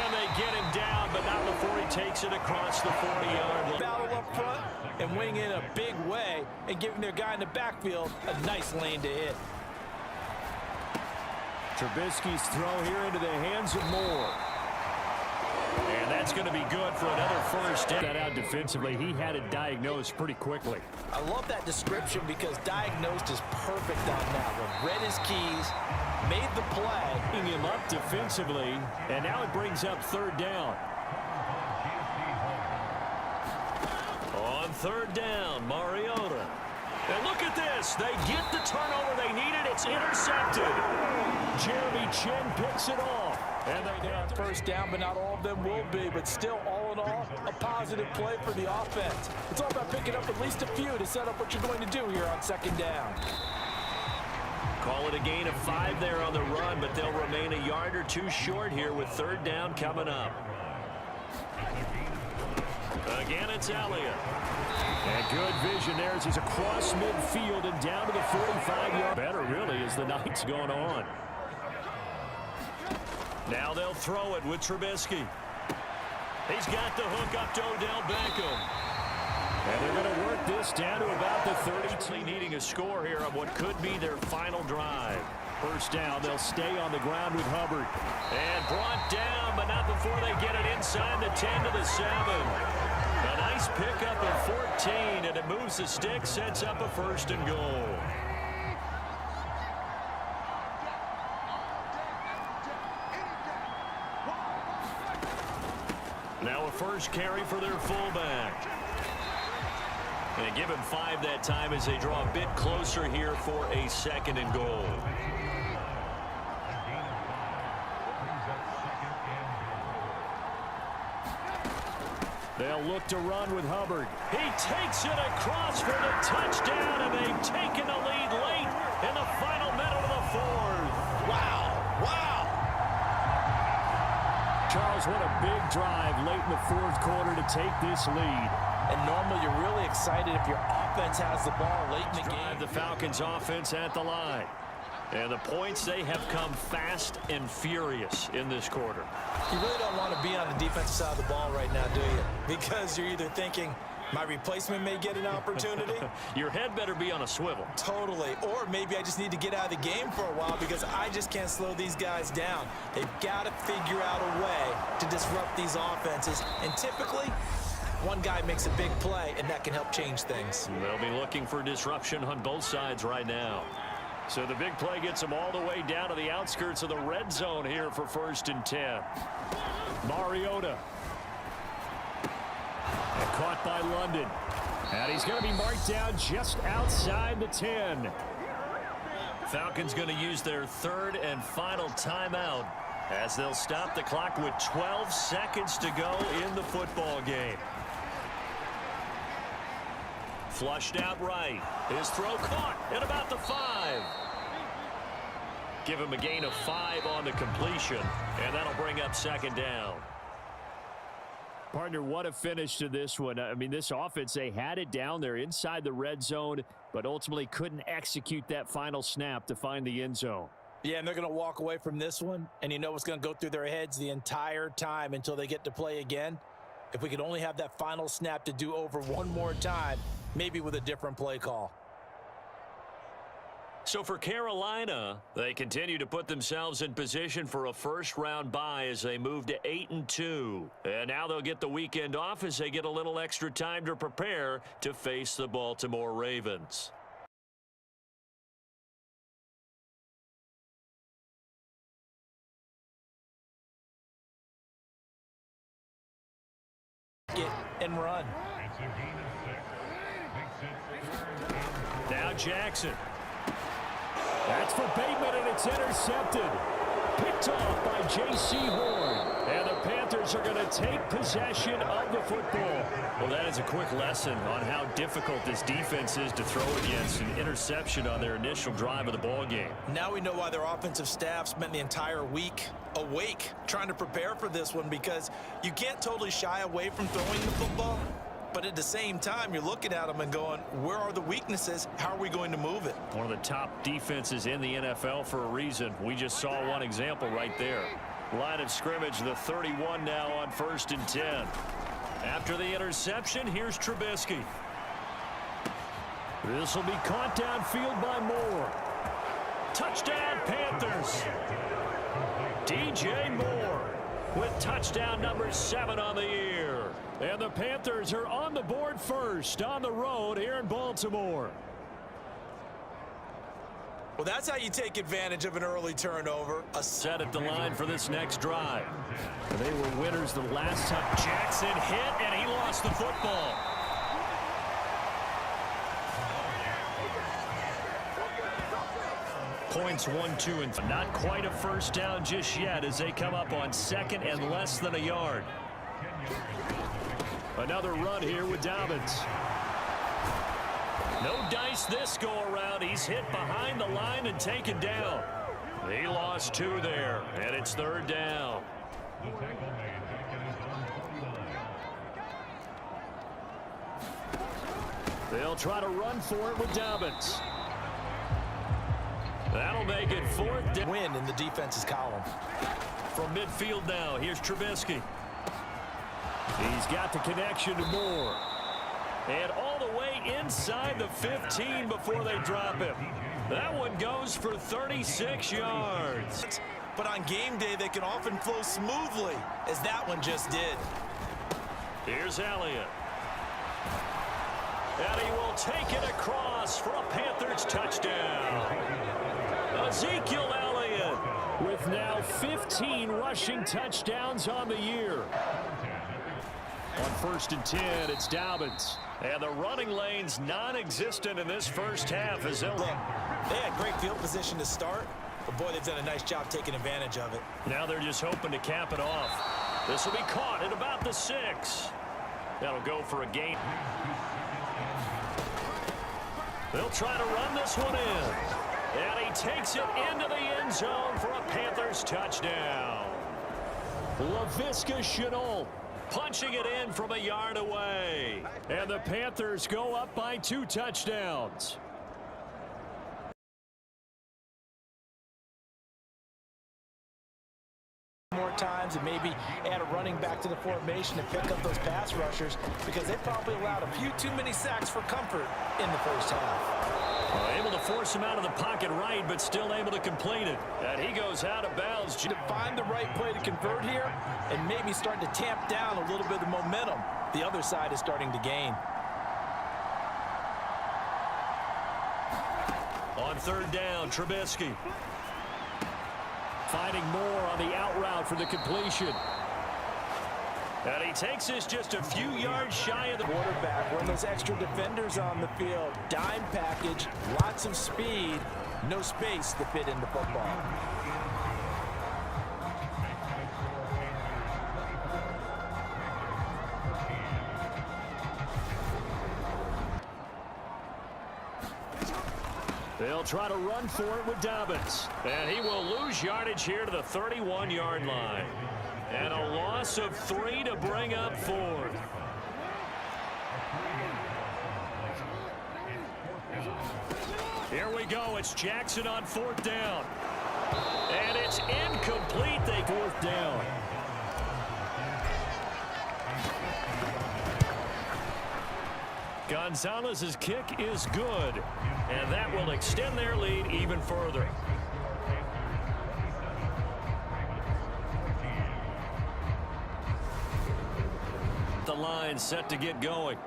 And they get him down, but not before he takes it across the 40-yard line. Battle up front and winning in a big way and giving their guy in the backfield a nice lane to hit. Trubisky's throw here into the hands of Moore. And that's going to be good for another first down. That out defensively. He had it diagnosed pretty quickly. I love that description because diagnosed is perfect on that one. Read his keys, made the play. Picking him up defensively, and now it brings up 3rd down. On 3rd down, Mariota. And look at this. They get the turnover they needed. It's intercepted. Jeremy Chin picks it off. And they They're on first down, but not all of them will be. But still, all in all, a positive play for the offense. It's all about picking up at least a few to set up what you're going to do here on second down. Call it a gain of 5 there on the run, but they'll remain a yard or two short here with third down coming up. Again, it's Elliott. And good vision there as he's across midfield and down to the 45-yard. Better, really, as the night's going on. Now they'll throw it with Trubisky. He's got the hook up to Odell Beckham. And they're going to work this down to about the 30. Needing a score here on what could be their final drive. First down, they'll stay on the ground with Hubbard. And brought down, but not before they get it inside the 10 to the 7. A nice pickup of 14, and it moves the stick, sets up a 1st and goal. Now a first carry for their fullback. And they give him 5 that time as they draw a bit closer here for a 2nd and goal. They'll look to run with Hubbard. He takes it across for the touchdown, and they've taken the lead late in the final minute of the 4th. Wow, wow. Charles, what a big drive late in the 4th quarter to take this lead. And normally you're really excited if your offense has the ball late in the game. The Falcons offense at the line. And the points, they have come fast and furious in this quarter. You really don't want to be on the defensive side of the ball right now, do you? Because you're either thinking, my replacement may get an opportunity. Your head better be on a swivel. Totally. Or maybe I just need to get out of the game for a while because I just can't slow these guys down. They've got to figure out a way to disrupt these offenses. And typically, one guy makes a big play, and that can help change things. They'll be looking for disruption on both sides right now. So the big play gets them all the way down to the outskirts of the red zone here for 1st and 10. Mariota. And caught by London. And he's going to be marked down just outside the 10. Falcons going to use their 3rd and final timeout as they'll stop the clock with 12 seconds to go in the football game. Flushed out right. His throw caught at about the 5. Give him a gain of 5 on the completion, and that'll bring up 2nd down. Partner, what a finish to this one. I mean, this offense, they had it down there inside the red zone, but ultimately couldn't execute that final snap to find the end zone. Yeah, and they're going to walk away from this one, and you know what's going to go through their heads the entire time until they get to play again. If we could only have that final snap to do over one more time, maybe with a different play call. So for Carolina, they continue to put themselves in position for a first-round bye as they move to 8-2. And now they'll get the weekend off as they get a little extra time to prepare to face the Baltimore Ravens. Get and run. Now Jackson. That's for Bateman, and it's intercepted. Picked off by J.C. Horn. And the Panthers are going to take possession of the football. Well, that is a quick lesson on how difficult this defense is to throw against. An interception on their initial drive of the ball game. Now we know why their offensive staff spent the entire week awake trying to prepare for this one, because you can't totally shy away from throwing the football. But at the same time, you're looking at them and going, where are the weaknesses? How are we going to move it? One of the top defenses in the NFL for a reason. We just saw one example right there. Line of scrimmage, the 31 now on 1st and 10. After the interception, here's Trubisky. This will be caught downfield by Moore. Touchdown, Panthers. DJ Moore with touchdown number 7 on the year. And the Panthers are on the board first on the road here in Baltimore. Well, that's how you take advantage of an early turnover. A set at the line for this next drive. They were winners the last time. Jackson hit, and he lost the football. Points 1, 2, and 3. Not quite a first down just yet as they come up on 2nd and less than a yard. Another run here with Dobbins. No dice this go-around. He's hit behind the line and taken down. He lost 2 there, and it's 3rd down. They'll try to run for it with Dobbins. That'll make it 4th down. Win in the defense's column. From midfield now, here's Trubisky. He's got the connection to Moore. And all the way inside the 15 before they drop him. That one goes for 36 yards. But on game day, they can often flow smoothly, as that one just did. Here's Elliott. And he will take it across for a Panthers touchdown. Ezekiel Elliott with now 15 rushing touchdowns on the year. On 1st and 10, it's Dobbins. And the running lane's non-existent in this first half as they'll... Look, they had great field position to start, but boy, they've done a nice job taking advantage of it. Now they're just hoping to cap it off. This will be caught at about the 6. That'll go for a gain. They'll try to run this one in. And he takes it into the end zone for a Panthers touchdown. Laviska Shenault punching it in from a yard away. And the Panthers go up by 2 touchdowns. More times and maybe add a running back to the formation to pick up those pass rushers, because they probably allowed a few too many sacks for comfort in the first half. Able to force him out of the pocket right, but still able to complete it. And he goes out of bounds. To find the right play to convert here and maybe start to tamp down a little bit of the momentum the other side is starting to gain. On 3rd down, Trubisky. Finding Moore on the out route for the completion. And he takes this just a few yards shy of the quarterback. When those extra defenders on the field, dime package, lots of speed, no space to fit in the football. They'll try to run for it with Dobbins. And he will lose yardage here to the 31-yard line. And a loss of 3 to bring up 4th. Here we go. It's Jackson on 4th down. And it's incomplete. They 4th down. Gonzalez's kick is good. And that will extend their lead even further. The line set to get going.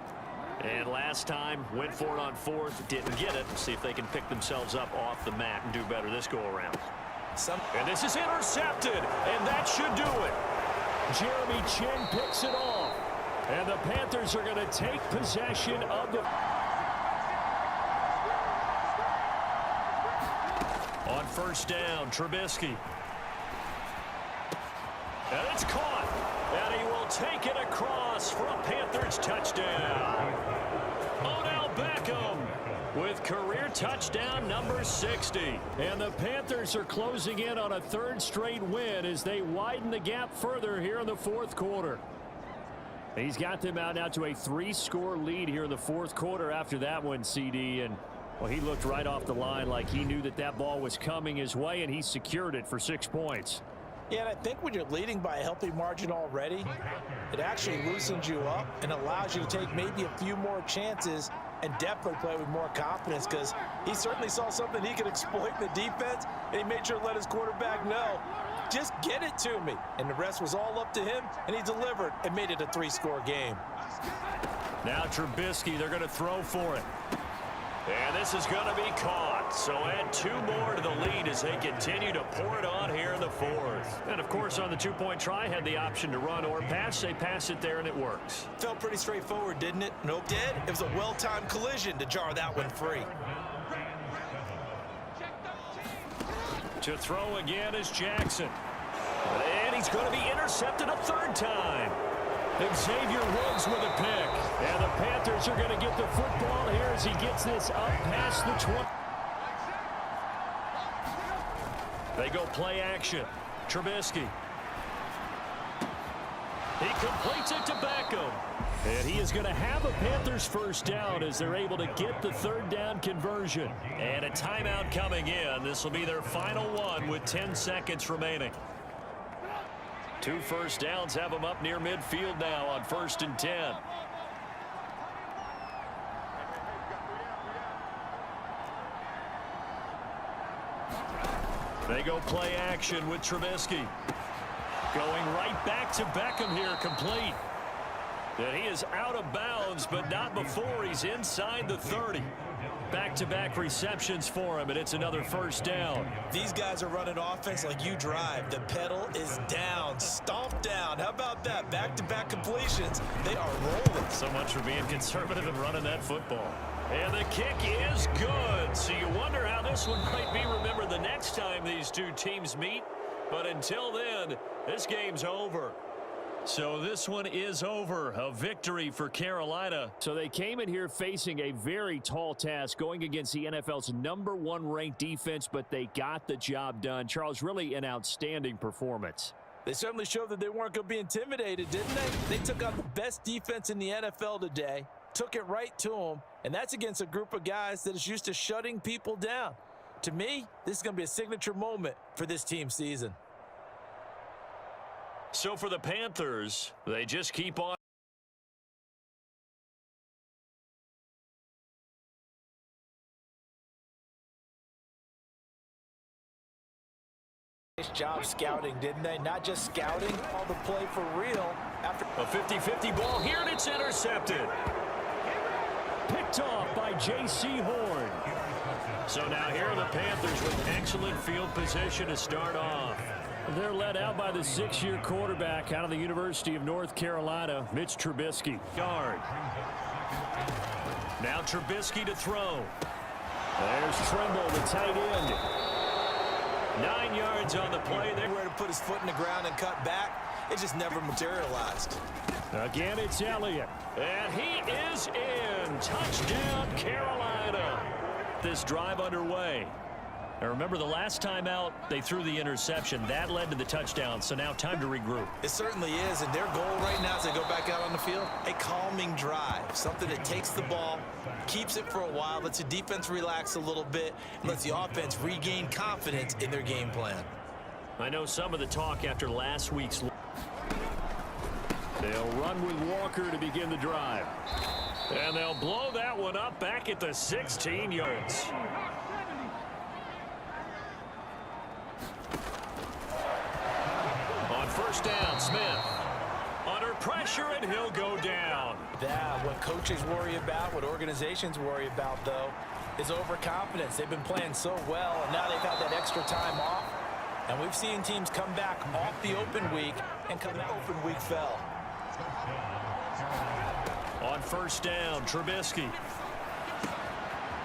And last time, went for it on 4th, didn't get it. See if they can pick themselves up off the mat and do better this go-around. And this is intercepted, and that should do it. Jeremy Chin picks it off. And the Panthers are going to take possession of the... On 1st down, Trubisky. And it's caught. And he will take it across for a Panthers touchdown. Odell Beckham with career touchdown number 60. And the Panthers are closing in on a 3rd straight win as they widen the gap further here in the 4th quarter. He's got them out now to a 3-score lead here in the 4th quarter after that one, CD. And, well, he looked right off the line like he knew that that ball was coming his way, and he secured it for 6 points. Yeah, and I think when you're leading by a healthy margin already, it actually loosens you up and allows you to take maybe a few more chances and definitely play with more confidence, because he certainly saw something he could exploit in the defense, and he made sure to let his quarterback know, just get it to me. And the rest was all up to him, and he delivered and made it a 3-score game. Now Trubisky, they're going to throw for it. And this is going to be caught. So add 2 more to the lead as they continue to pour it on here in the 4th. And, of course, on the 2-point try, had the option to run or pass. They pass it there, and it works. Felt pretty straightforward, didn't it? Nope, did. It was a well-timed collision to jar that one free. To throw again is Jackson. And he's going to be intercepted a 3rd time. Xavier Woods with a pick. And the Panthers are going to get the football here as he gets this up past the 20. They go play action. Trubisky. He completes it to Beckham. And he is going to have a Panthers first down as they're able to get the third down conversion. And a timeout coming in. This will be their final one with 10 seconds remaining. 2 first downs have them up near midfield now on 1st and 10. They go play action with Trubisky. Going right back to Beckham here, complete. And he is out of bounds, but not before he's inside the 30. Back-to-back receptions for him, and it's another first down. These guys are running offense like you drive. The pedal is down, stomped down. How about that? Back-to-back completions. They are rolling. So much for being conservative and running that football. And the kick is good. So you wonder how this one might be remembered the next time these two teams meet. But until then, this game's over. So this one is over. A victory for Carolina. So they came in here facing a very tall task going against the NFL's #1 ranked defense, but they got the job done. Charles, really an outstanding performance. They certainly showed that they weren't going to be intimidated, didn't they? They took on the best defense in the NFL today, took it right to them, and that's against a group of guys that is used to shutting people down. To me, this is going to be a signature moment for this team season. So for the Panthers, they just keep on. Nice job scouting, didn't they? Not just scouting, all the play for real. After A 50-50 ball here, and it's intercepted. Picked off by J.C. Horn. So now here are the Panthers with excellent field position to start off. They're led out by the 6-year quarterback out of the University of North Carolina, Mitch Trubisky. Guard. Now Trubisky to throw. There's Trimble, the tight end. 9 yards on the play. There. Where to put his foot in the ground and cut back, it just never materialized. Again, it's Elliott. And he is in. Touchdown, Carolina. This drive underway. Now remember, the last time out, they threw the interception. That led to the touchdown, so now time to regroup. It certainly is, and their goal right now as they go back out on the field, a calming drive, something that takes the ball, keeps it for a while, lets the defense relax a little bit, and lets the offense regain confidence in their game plan. I know some of the talk after last week's. They'll run with Walker to begin the drive. And they'll blow that one up back at the 16 yards. First down, Smith. Under pressure, and he'll go down. What coaches worry about, what organizations worry about, though, is overconfidence. They've been playing so well, and now they've had that extra time off. And we've seen teams come back off the open week, and come out open week fell. On first down, Trubisky.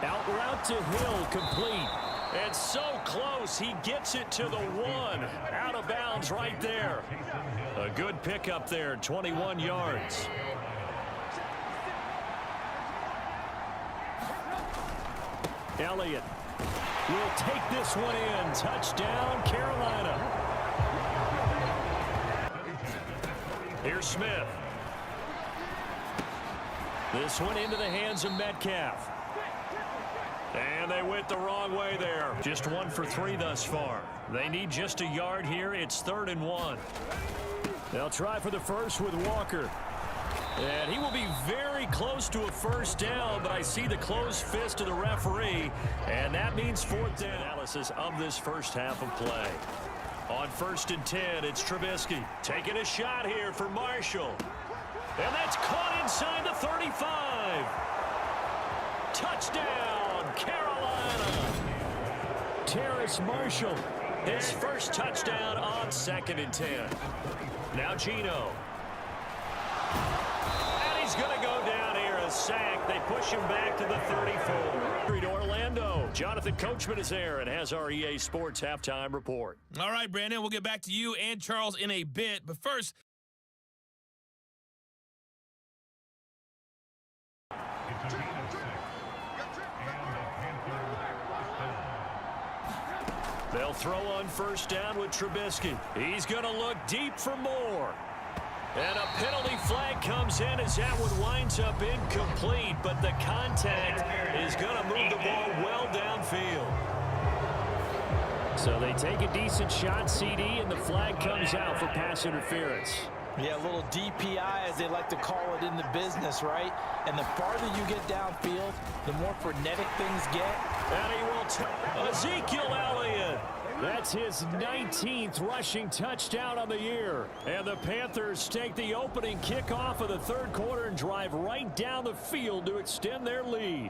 Out route to Hill, complete. And so close, he gets it to the 1. Out of bounds right there. A good pickup there, 21 yards. Elliott will take this one in. Touchdown, Carolina. Here's Smith. This one into the hands of Metcalf. And they went the wrong way there. Just 1 for 3 thus far. They need just a yard here. It's 3rd and 1. They'll try for the first with Walker. And he will be very close to a first down, but I see the closed fist of the referee, and that means 4th down. Analysis of this first half of play. On 1st and 10, it's Trubisky taking a shot here for Marshall. And that's caught inside the 35. Touchdown, Carolina. Terrace Marshall, his first touchdown on 2nd and 10. Now Gino. And he's going to go down here, a sack. They push him back to the 34. To Orlando. Jonathan Coachman is there and has our EA Sports halftime report. All right, Brandon, we'll get back to you and Charles in a bit. But first, They'll throw on first down with Trubisky. He's going to look deep for more. And a penalty flag comes in as that one winds up incomplete, but the contact is going to move the ball well downfield. So they take a decent shot, CD, and the flag comes out for pass interference. Yeah, a little DPI, as they like to call it in the business, right? And the farther you get downfield, the more frenetic things get. And he will Ezekiel Elliott. That's his 19th rushing touchdown on the year. And the Panthers take the opening kickoff of the third quarter and drive right down the field to extend their lead.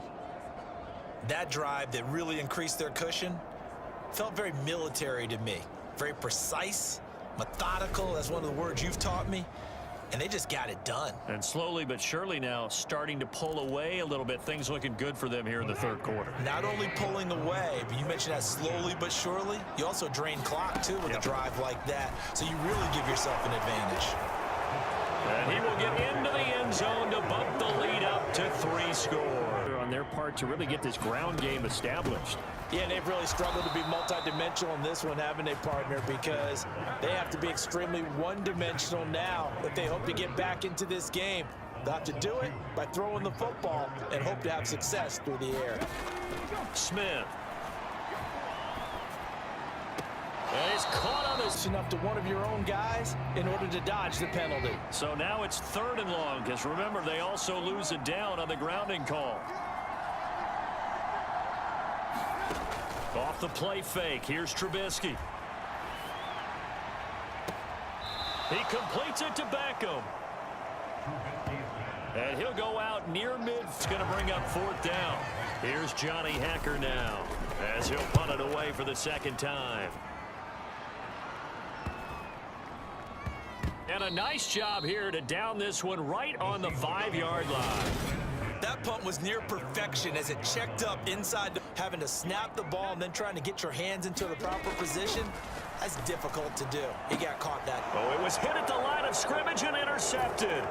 That drive that really increased their cushion felt very military to me. Very precise, methodical. That's one of the words you've taught me. And they just got it done. And slowly but surely now starting to pull away a little bit. Things looking good for them here in the third quarter. Not only pulling away, but you mentioned that slowly but surely. You also drain clock, too, with a drive like that. So you really give yourself an advantage. And he will get into the end zone to bump the lead up to 3 score. On their part to really get this ground game established. Yeah, they've really struggled to be multidimensional in this one, haven't they, partner? Because they have to be extremely one-dimensional now if they hope to get back into this game. They'll have to do it by throwing the football and hope to have success through the air. Smith. And he's caught on this. Enough to one of your own guys in order to dodge the penalty. So now it's 3rd and long, because remember, they also lose it down on the grounding call. Off the play fake. Here's Trubisky. He completes it to Beckham. And he'll go out near mid. It's going to bring up 4th down. Here's Johnny Hecker now as he'll punt it away for the 2nd time. And a nice job here to down this one right on the 5-yard line. That punt was near perfection as it checked up inside, having to snap the ball and then trying to get your hands into the proper position. That's difficult to do. He got caught that. Oh, it was hit at the line of scrimmage and intercepted.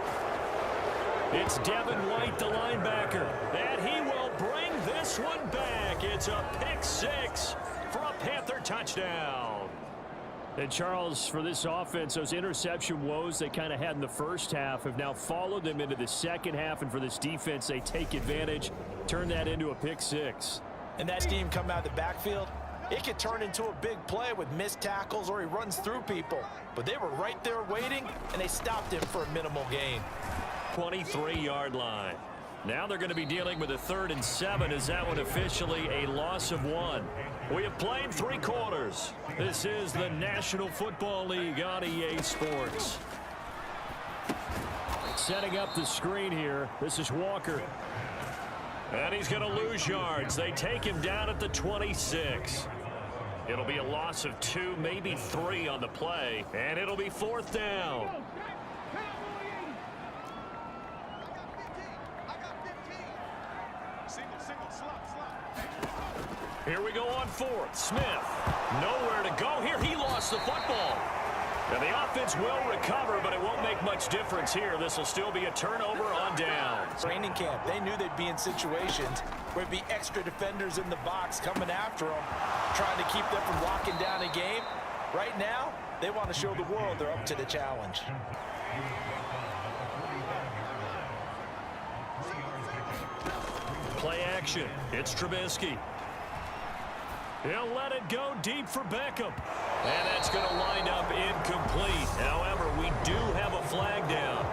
It's Devin White, the linebacker, and he will bring this one back. It's a pick 6 for a Panther touchdown. And Charles, for this offense, those interception woes they kind of had in the first half have now followed them into the second half. And for this defense, they take advantage, turn that into a pick 6. And that team come out of the backfield, it could turn into a big play with missed tackles or he runs through people. But they were right there waiting, and they stopped him for a minimal gain. 23-yard line. Now they're going to be dealing with a 3rd and 7 as that one officially a loss of 1. We have played 3 quarters. This is the National Football League on EA Sports. Setting up the screen here. This is Walker. And he's going to lose yards. They take him down at the 26. It'll be a loss of 2, maybe 3 on the play. And it'll be 4th down. Here we go on 4th. Smith. Nowhere to go here. He lost the football. And the offense will recover, but it won't make much difference here. This will still be a turnover on down. Training camp, they knew they'd be in situations where there'd be extra defenders in the box coming after them, trying to keep them from locking down a game. Right now, they want to show the world they're up to the challenge. Play action. It's Trubisky. He'll let it go deep for Beckham. And that's going to line up incomplete. However, we do have a flag down.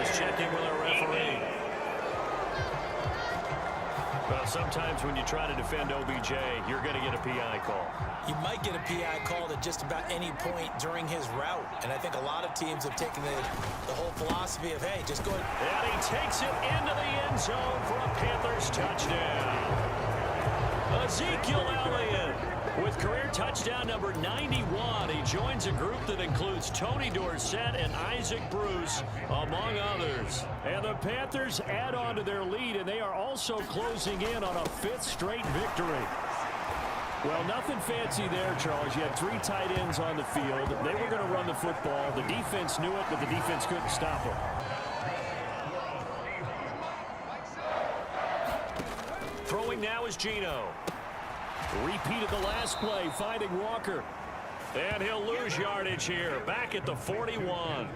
Just checking with our referee. Well, sometimes when you try to defend OBJ, you're going to get a PI call. You might get a PI call at just about any point during his route. And I think a lot of teams have taken the whole philosophy of, hey, just go ahead. And he takes it into the end zone for a Panthers touchdown. Ezekiel Elliott with career touchdown number 91. He joins a group that includes Tony Dorsett and Isaac Bruce, among others. And the Panthers add on to their lead, and they are also closing in on a 5th straight victory. Well, nothing fancy there, Charles. You had 3 tight ends on the field. They were going to run the football. The defense knew it, but the defense couldn't stop them. Throwing now is Geno. Repeated the last play, finding Walker. And he'll lose yardage here, back at the 41.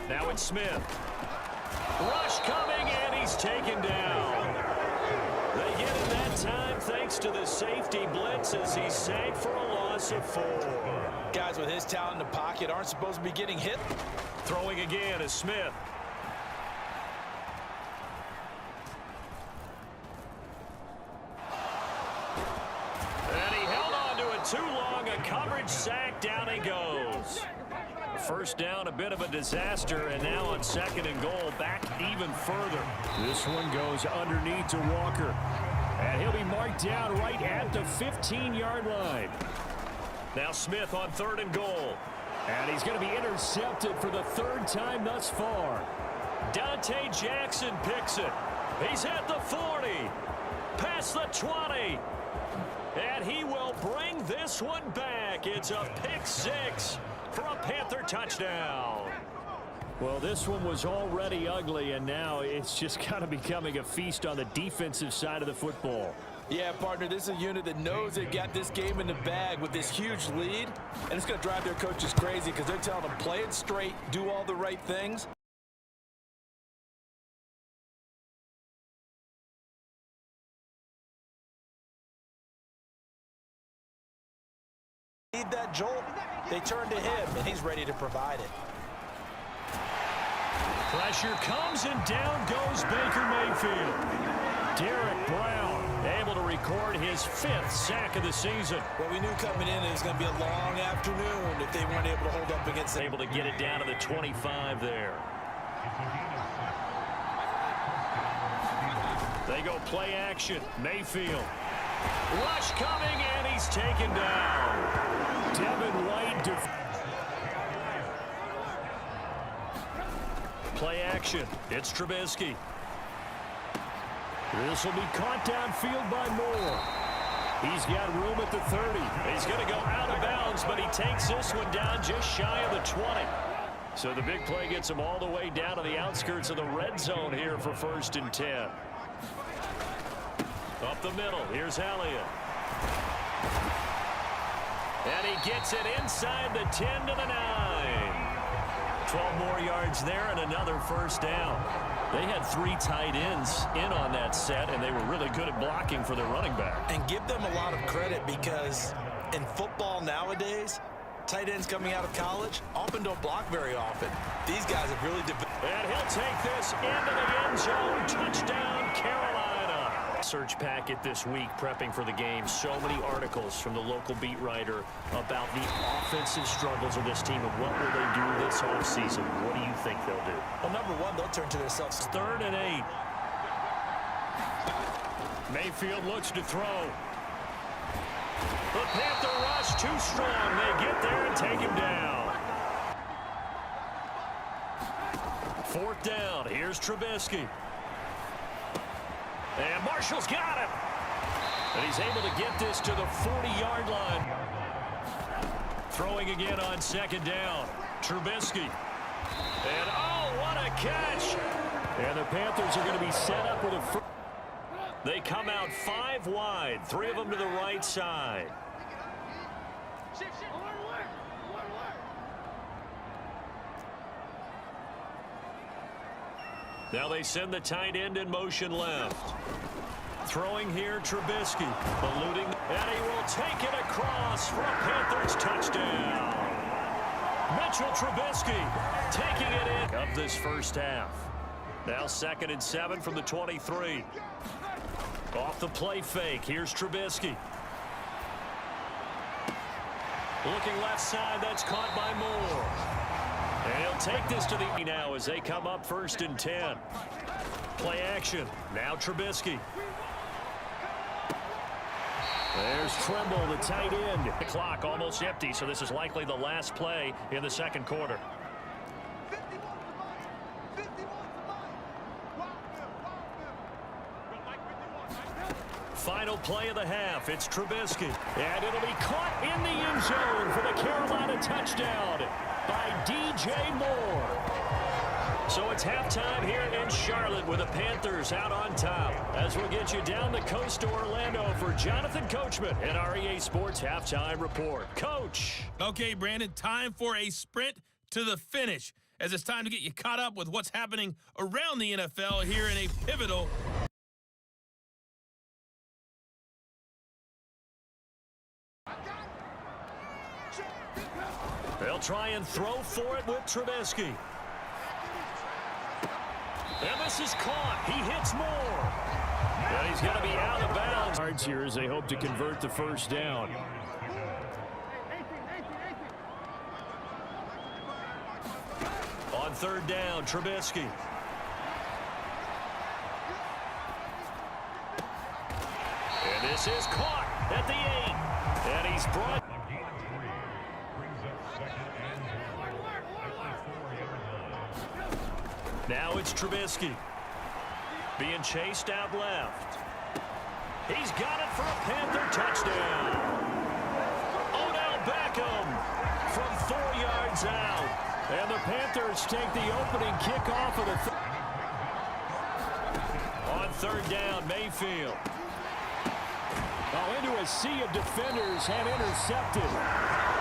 Now it's Smith. Rush coming, and he's taken down. They get him that time thanks to the safety blitz as he sank for a loss of 4. Guys with his talent in the pocket aren't supposed to be getting hit. Throwing again is Smith. And he held on to it too long. A coverage sack. Down he goes. First down, a bit of a disaster, and now on 2nd and goal, back even further. This one goes underneath to Walker. And he'll be marked down right at the 15-yard line. Now Smith on 3rd and goal. And he's going to be intercepted for the 3rd time thus far. Dante Jackson picks it. He's at the 40. Past the 20. And he will bring this one back. It's a pick 6 for a Panther touchdown. Well, this one was already ugly, and now it's just kind of becoming a feast on the defensive side of the football. Yeah, partner, this is a unit that knows they got this game in the bag with this huge lead, and it's going to drive their coaches crazy because they're telling them play it straight, do all the right things. Need that jolt. They turn to him, and he's ready to provide it. Pressure comes, and down goes Baker Mayfield. Derek Brown able to record his 5th sack of the season. Well, we knew coming in it was going to be a long afternoon if they weren't able to hold up against them. Able to get it down to the 25 there. They go play action. Mayfield. Rush coming, and he's taken down. Devin White. Play action. It's Trubisky. This will be caught downfield by Moore. He's got room at the 30. He's going to go out of bounds, but he takes this one down just shy of the 20. So the big play gets him all the way down to the outskirts of the red zone here for 1st and 10. Up the middle. Here's Elliott. And he gets it inside the 10 to the 9. 12 more yards there and another 1st down. They had 3 tight ends in on that set, and they were really good at blocking for their running back. And give them a lot of credit because in football nowadays, tight ends coming out of college often don't block very often. These guys have really developed. And he'll take this into the end zone. Touchdown, Carolina. Search packet this week prepping for the game. So many articles from the local beat writer about the offensive struggles of this team and what will they do this offseason. What do you think they'll do? Well, number one, they'll turn to themselves. 3rd and 8. Mayfield looks to throw. The Panther rush too strong. They get there and take him down. 4th down. Here's Trubisky. And Marshall's got him. And he's able to get this to the 40-yard line. Throwing again on 2nd down. Trubisky. And oh, what a catch. And the Panthers are going to be set up with a... They come out 5 wide. 3 of them to the right side. Now they send the tight end in motion left. Throwing here, Trubisky. Eluding, and he will take it across for a Panthers touchdown. Mitchell Trubisky taking it in of this 1st half. Now 2nd and 7 from the 23. Off the play fake. Here's Trubisky. Looking left side. That's caught by Moore. And he'll take this to the now as they come up 1st and 10. Play action. Now Trubisky. There's Tremble, the tight end. The clock almost empty, so this is likely the last play in the 2nd quarter. Final play of the half. It's Trubisky. And it'll be caught in the end zone for the Carolina touchdown by DJ Moore. So it's halftime here in Charlotte with the Panthers out on top. As we'll get you down the coast to Orlando for Jonathan Coachman and our EA Sports Halftime Report. Coach. Okay, Brandon, time for a sprint to the finish, as it's time to get you caught up with what's happening around the NFL here in a pivotal They'll try and throw for it with Trubisky. And this is caught. He hits more. And he's going to be out of bounds. Cards here as they hope to convert the first down. On third down, Trubisky. And this is caught at the 8. And he's brought. Now it's Trubisky. Being chased out left. He's got it for a Panther touchdown. Odell Beckham from 4 yards out. And the Panthers take the opening kickoff of the on third down, Mayfield. Into a sea of defenders and intercepted.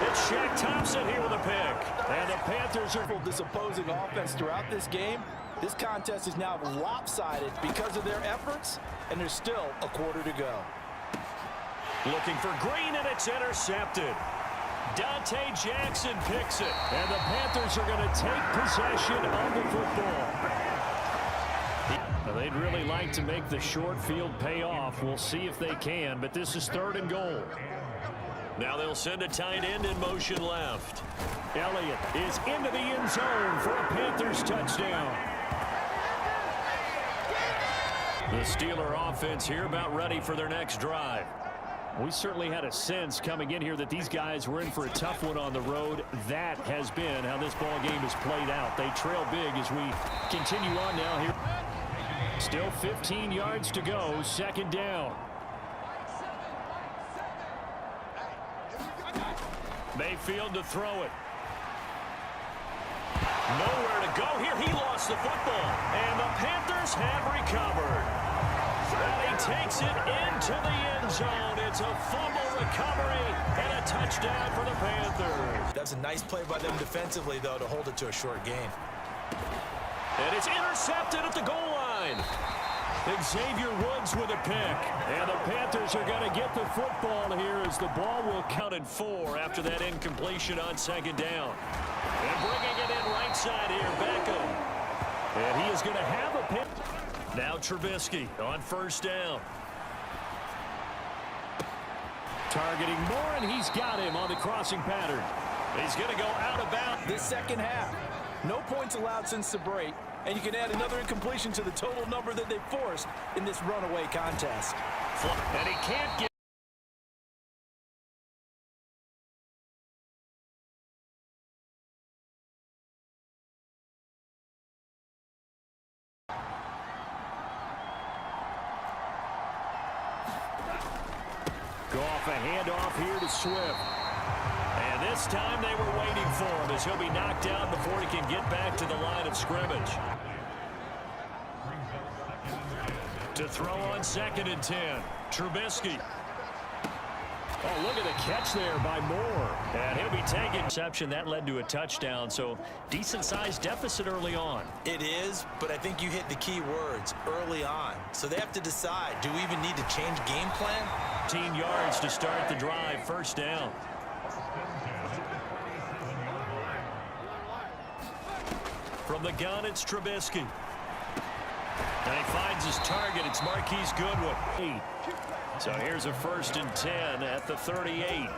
It's Shaq Thompson here with a pick. And the Panthers are this opposing offense throughout this game. This contest is now lopsided because of their efforts, and there's still a quarter to go. Looking for Green, and it's intercepted. Dante Jackson picks it, and the Panthers are going to take possession of the football. They'd really like to make the short field pay off. We'll see if they can, but this is third and goal. Now they'll send a tight end in motion left. Elliott is into the end zone for a Panthers touchdown. The Steeler offense here about ready for their next drive. We certainly had a sense coming in here that these guys were in for a tough one on the road. That has been how this ball game has played out. They trail big as we continue on now here. Still 15 yards to go, second down. Mayfield to throw it. Nowhere to go here. He lost the football. And the Panthers have recovered. And he takes it into the end zone. It's a fumble recovery and a touchdown for the Panthers. That's a nice play by them defensively, though, to hold it to a short gain. And it's intercepted at the goal line. Xavier Woods with a pick. And the Panthers are going to get the football here as the ball will count at 4 after that incompletion on second down. And bringing it in right side here, Beckham. And he is going to have a pick. Now Trubisky on first down. Targeting Moore, and he's got him on the crossing pattern. He's going to go out of bounds. This second half, no points allowed since the break, and you can add another incompletion to the total number that they forced in this runaway contest. And he can't get. Go off a handoff here to Swift. And this time they were waiting for him as he'll be knocked out before he can get back to the line of scrimmage. To throw on second and 10. Trubisky. Oh, look at the catch there by Moore. And he'll be taking interception. That led to a touchdown, so decent-sized deficit early on. It is, but I think you hit the key words, early on. So they have to decide, do we even need to change game plan? 15 yards to start the drive, first down. From the gun, it's Trubisky. And he finds his target. It's Marquise Goodwin. So here's a first and 10 at the 38.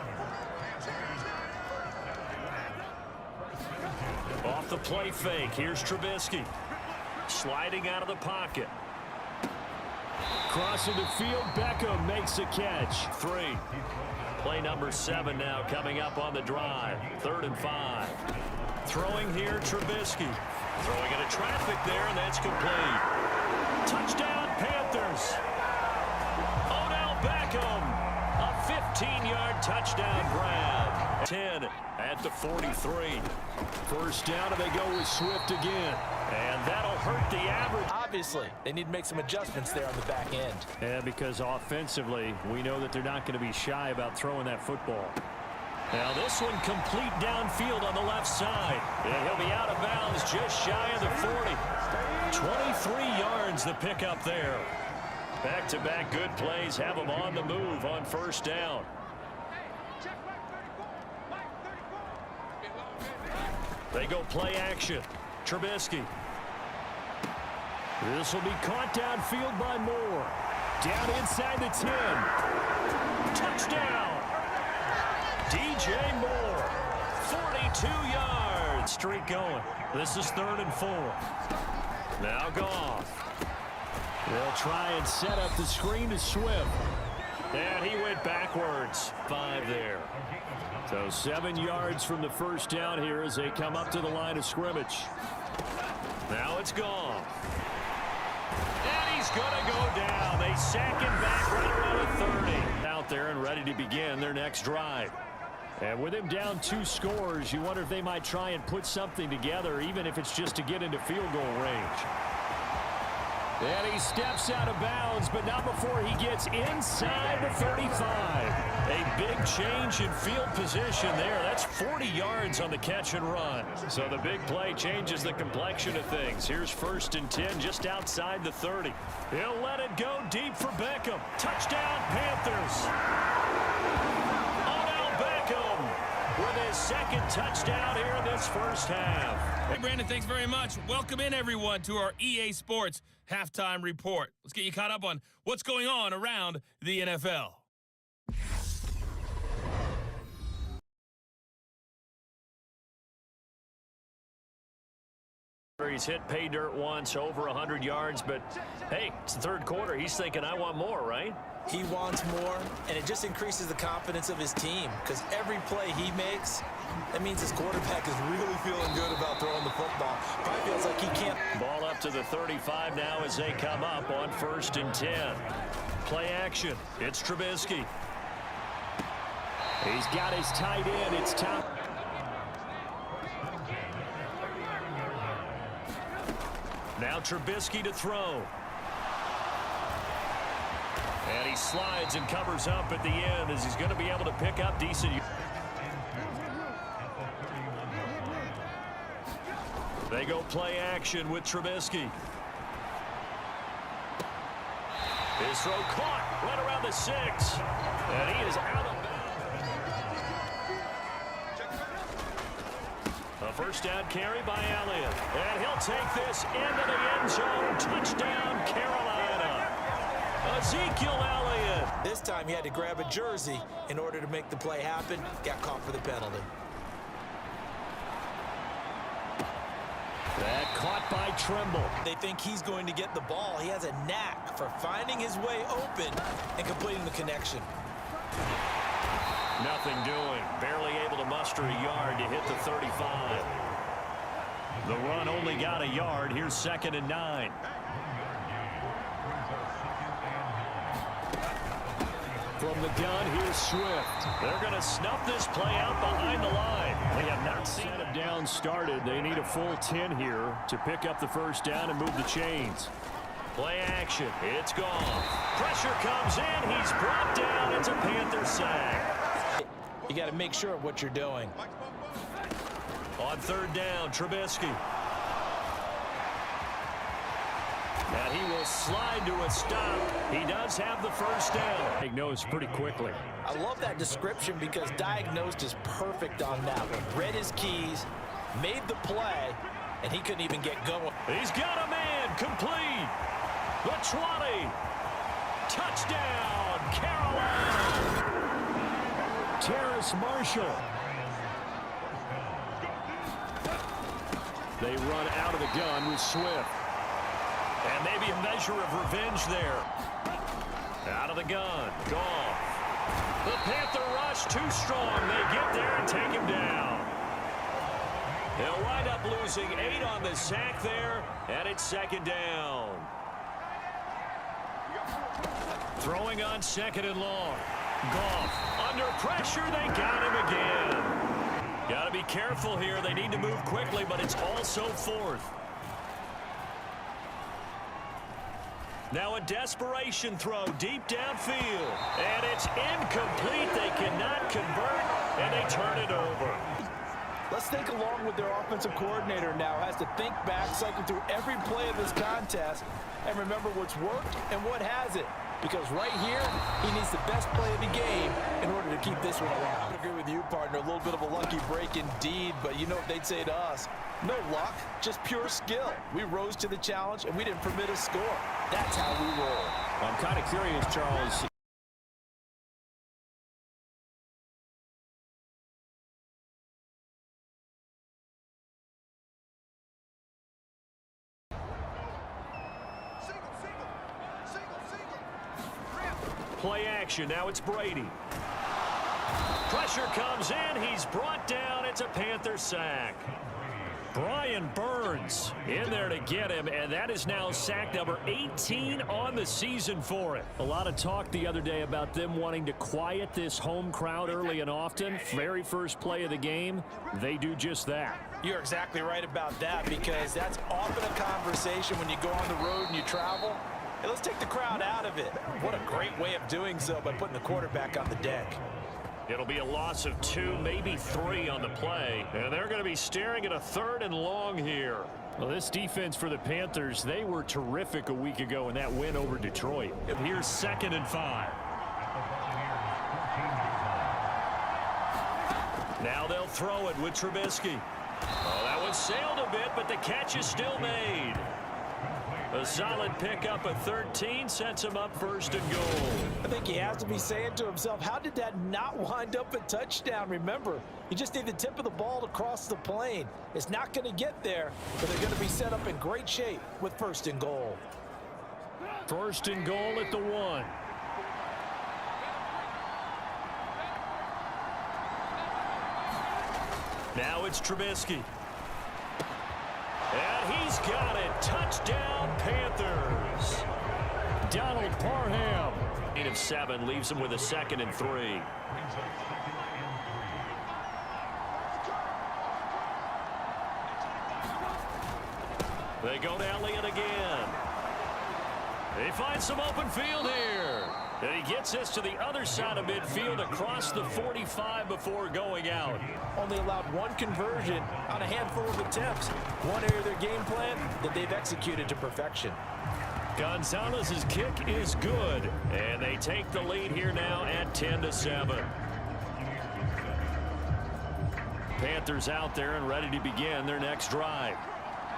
Off the play fake. Here's Trubisky. Sliding out of the pocket. Crossing the field. Beckham makes a catch. 3. Play number 7 now coming up on the drive. 3rd and 5. Throwing here, Trubisky. Throwing into traffic there, and that's complete. Touchdown, Panthers. Odell Beckham, a 15-yard touchdown grab. 10 at the 43. First down, and they go with Swift again. And that'll hurt the average. Obviously, they need to make some adjustments there on the back end. Yeah, because offensively, we know that they're not going to be shy about throwing that football. Now this one complete downfield on the left side. And he'll be out of bounds just shy of the 40. 23 yards the pickup there. Back-to-back good plays have them on the move on first down. They go play action. Trubisky. This will be caught downfield by Moore. Down inside the 10. Touchdown. DJ Moore. 42 yards. Streak going. This is 3rd and 4. Now Goff. They'll try and set up the screen to Swift. And he went backwards. 5 there. So 7 yards from the first down here as they come up to the line of scrimmage. Now it's Goff. And he's going to go down. They sack him back right around the 30. Out there and ready to begin their next drive. And with him down 2 scores, you wonder if they might try and put something together, even if it's just to get into field goal range. And he steps out of bounds, but not before he gets inside the 35. A big change in field position there. That's 40 yards on the catch and run. So the big play changes the complexion of things. Here's 1st and 10 just outside the 30. He'll let it go deep for Beckham. Touchdown, Panthers. With his 2nd touchdown here in this first half. Hey, Brandon, thanks very much. Welcome in, everyone, to our EA Sports Halftime Report. Let's get you caught up on what's going on around the NFL. He's hit pay dirt once, over 100 yards, but hey, it's the 3rd quarter. He's thinking, I want more, right? He wants more, and it just increases the confidence of his team because every play he makes, that means his quarterback is really feeling good about throwing the football. Probably feels like he can't. Ball up to the 35 now as they come up on 1st and 10. Play action. It's Trubisky. He's got his tight end. It's top. Now Trubisky to throw. And he slides and covers up at the end as he's going to be able to pick up decent. They go play action with Trubisky. His throw caught right around the 6. And he is out of bounds. A first down carry by Elliott. And he'll take this into the end zone. Touchdown, Carolina. Ezekiel Elliott. This time he had to grab a jersey in order to make the play happen. Got caught for the penalty. That caught by Trimble. They think he's going to get the ball. He has a knack for finding his way open and completing the connection. Nothing doing. Barely able to muster a yard to hit the 35. The run only got a yard. Here's 2nd and 9. From the gun, here's Swift. They're going to snuff this play out behind the line. They have not seen him down started. They need a full 10 here to pick up the first down and move the chains. Play action. It's gone. Pressure comes in. He's brought down. It's a Panther sack. You got to make sure of what you're doing. On 3rd down, Trubisky. And he will slide to a stop. He does have the first down. Diagnosed pretty quickly. I love that description because diagnosed is perfect on that one. Read his keys, made the play, and he couldn't even get going. He's got a man complete. The 20. Touchdown, Carolina. Terrace Marshall. They run out of the gun with Swift. And maybe a measure of revenge there. Out of the gun. Goff. The Panther rush too strong. They get there and take him down. They'll wind up losing 8 on the sack there. And it's 2nd down. Throwing on 2nd and long. Goff under pressure. They got him again. Got to be careful here. They need to move quickly, but it's also fourth. Now a desperation throw deep downfield. And it's incomplete. They cannot convert, and they turn it over. Let's think along with their offensive coordinator now. Has to think back, cycle through every play of this contest, and remember what's worked and what hasn't. Because right here, he needs the best play of the game in order to keep this one alive. I agree with you, partner. A little bit of a lucky break indeed, but you know what they'd say to us. No luck, just pure skill. We rose to the challenge, and we didn't permit a score. That's how we roll. I'm kind of curious, Charles. Play action. Now it's Brady. Pressure comes in. He's brought down. It's a Panther sack. Brian Burns in there to get him, and that is now sack number 18 on the season for it. A lot of talk the other day about them wanting to quiet this home crowd early and often. Very first play of the game, they do just that. You're exactly right about that, because that's often a conversation when you go on the road and you travel. Hey, let's take the crowd out of it. What a great way of doing so by putting the quarterback on the deck. It'll be a loss of 2, maybe 3 on the play. And they're going to be staring at a 3rd and long here. Well, this defense for the Panthers, they were terrific a week ago in that win over Detroit. Here's 2nd and 5. Now they'll throw it with Trubisky. Oh, that one sailed a bit, but the catch is still made. A solid pickup of 13 sets him up 1st and goal. I think he has to be saying to himself, how did that not wind up a touchdown? Remember, you just need the tip of the ball to cross the plane. It's not going to get there, but they're going to be set up in great shape with 1st and goal. 1st and goal at the 1. Now it's Trubisky. And he's got it. Touchdown, Panthers. Donald Parham. 8 of 7 leaves him with a 2nd and 3. They go to Elliott again. They find some open field here. And he gets this to the other side of midfield across the 45 before going out. Only allowed 1 conversion on a handful of attempts. One area of their game plan that they've executed to perfection. Gonzalez's kick is good. And they take the lead here now at 10-7. Panthers out there and ready to begin their next drive.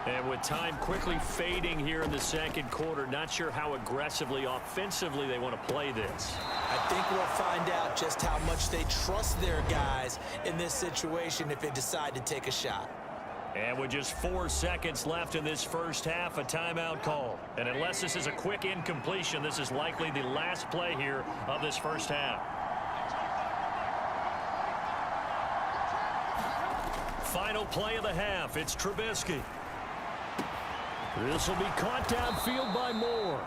And with time quickly fading here in the 2nd quarter, not sure how aggressively, offensively they want to play this. I think we'll find out just how much they trust their guys in this situation if they decide to take a shot. And with just 4 seconds left in this first half, a timeout call. And unless this is a quick incompletion, this is likely the last play here of this first half. Final play of the half. It's Trubisky. This will be caught downfield by Moore.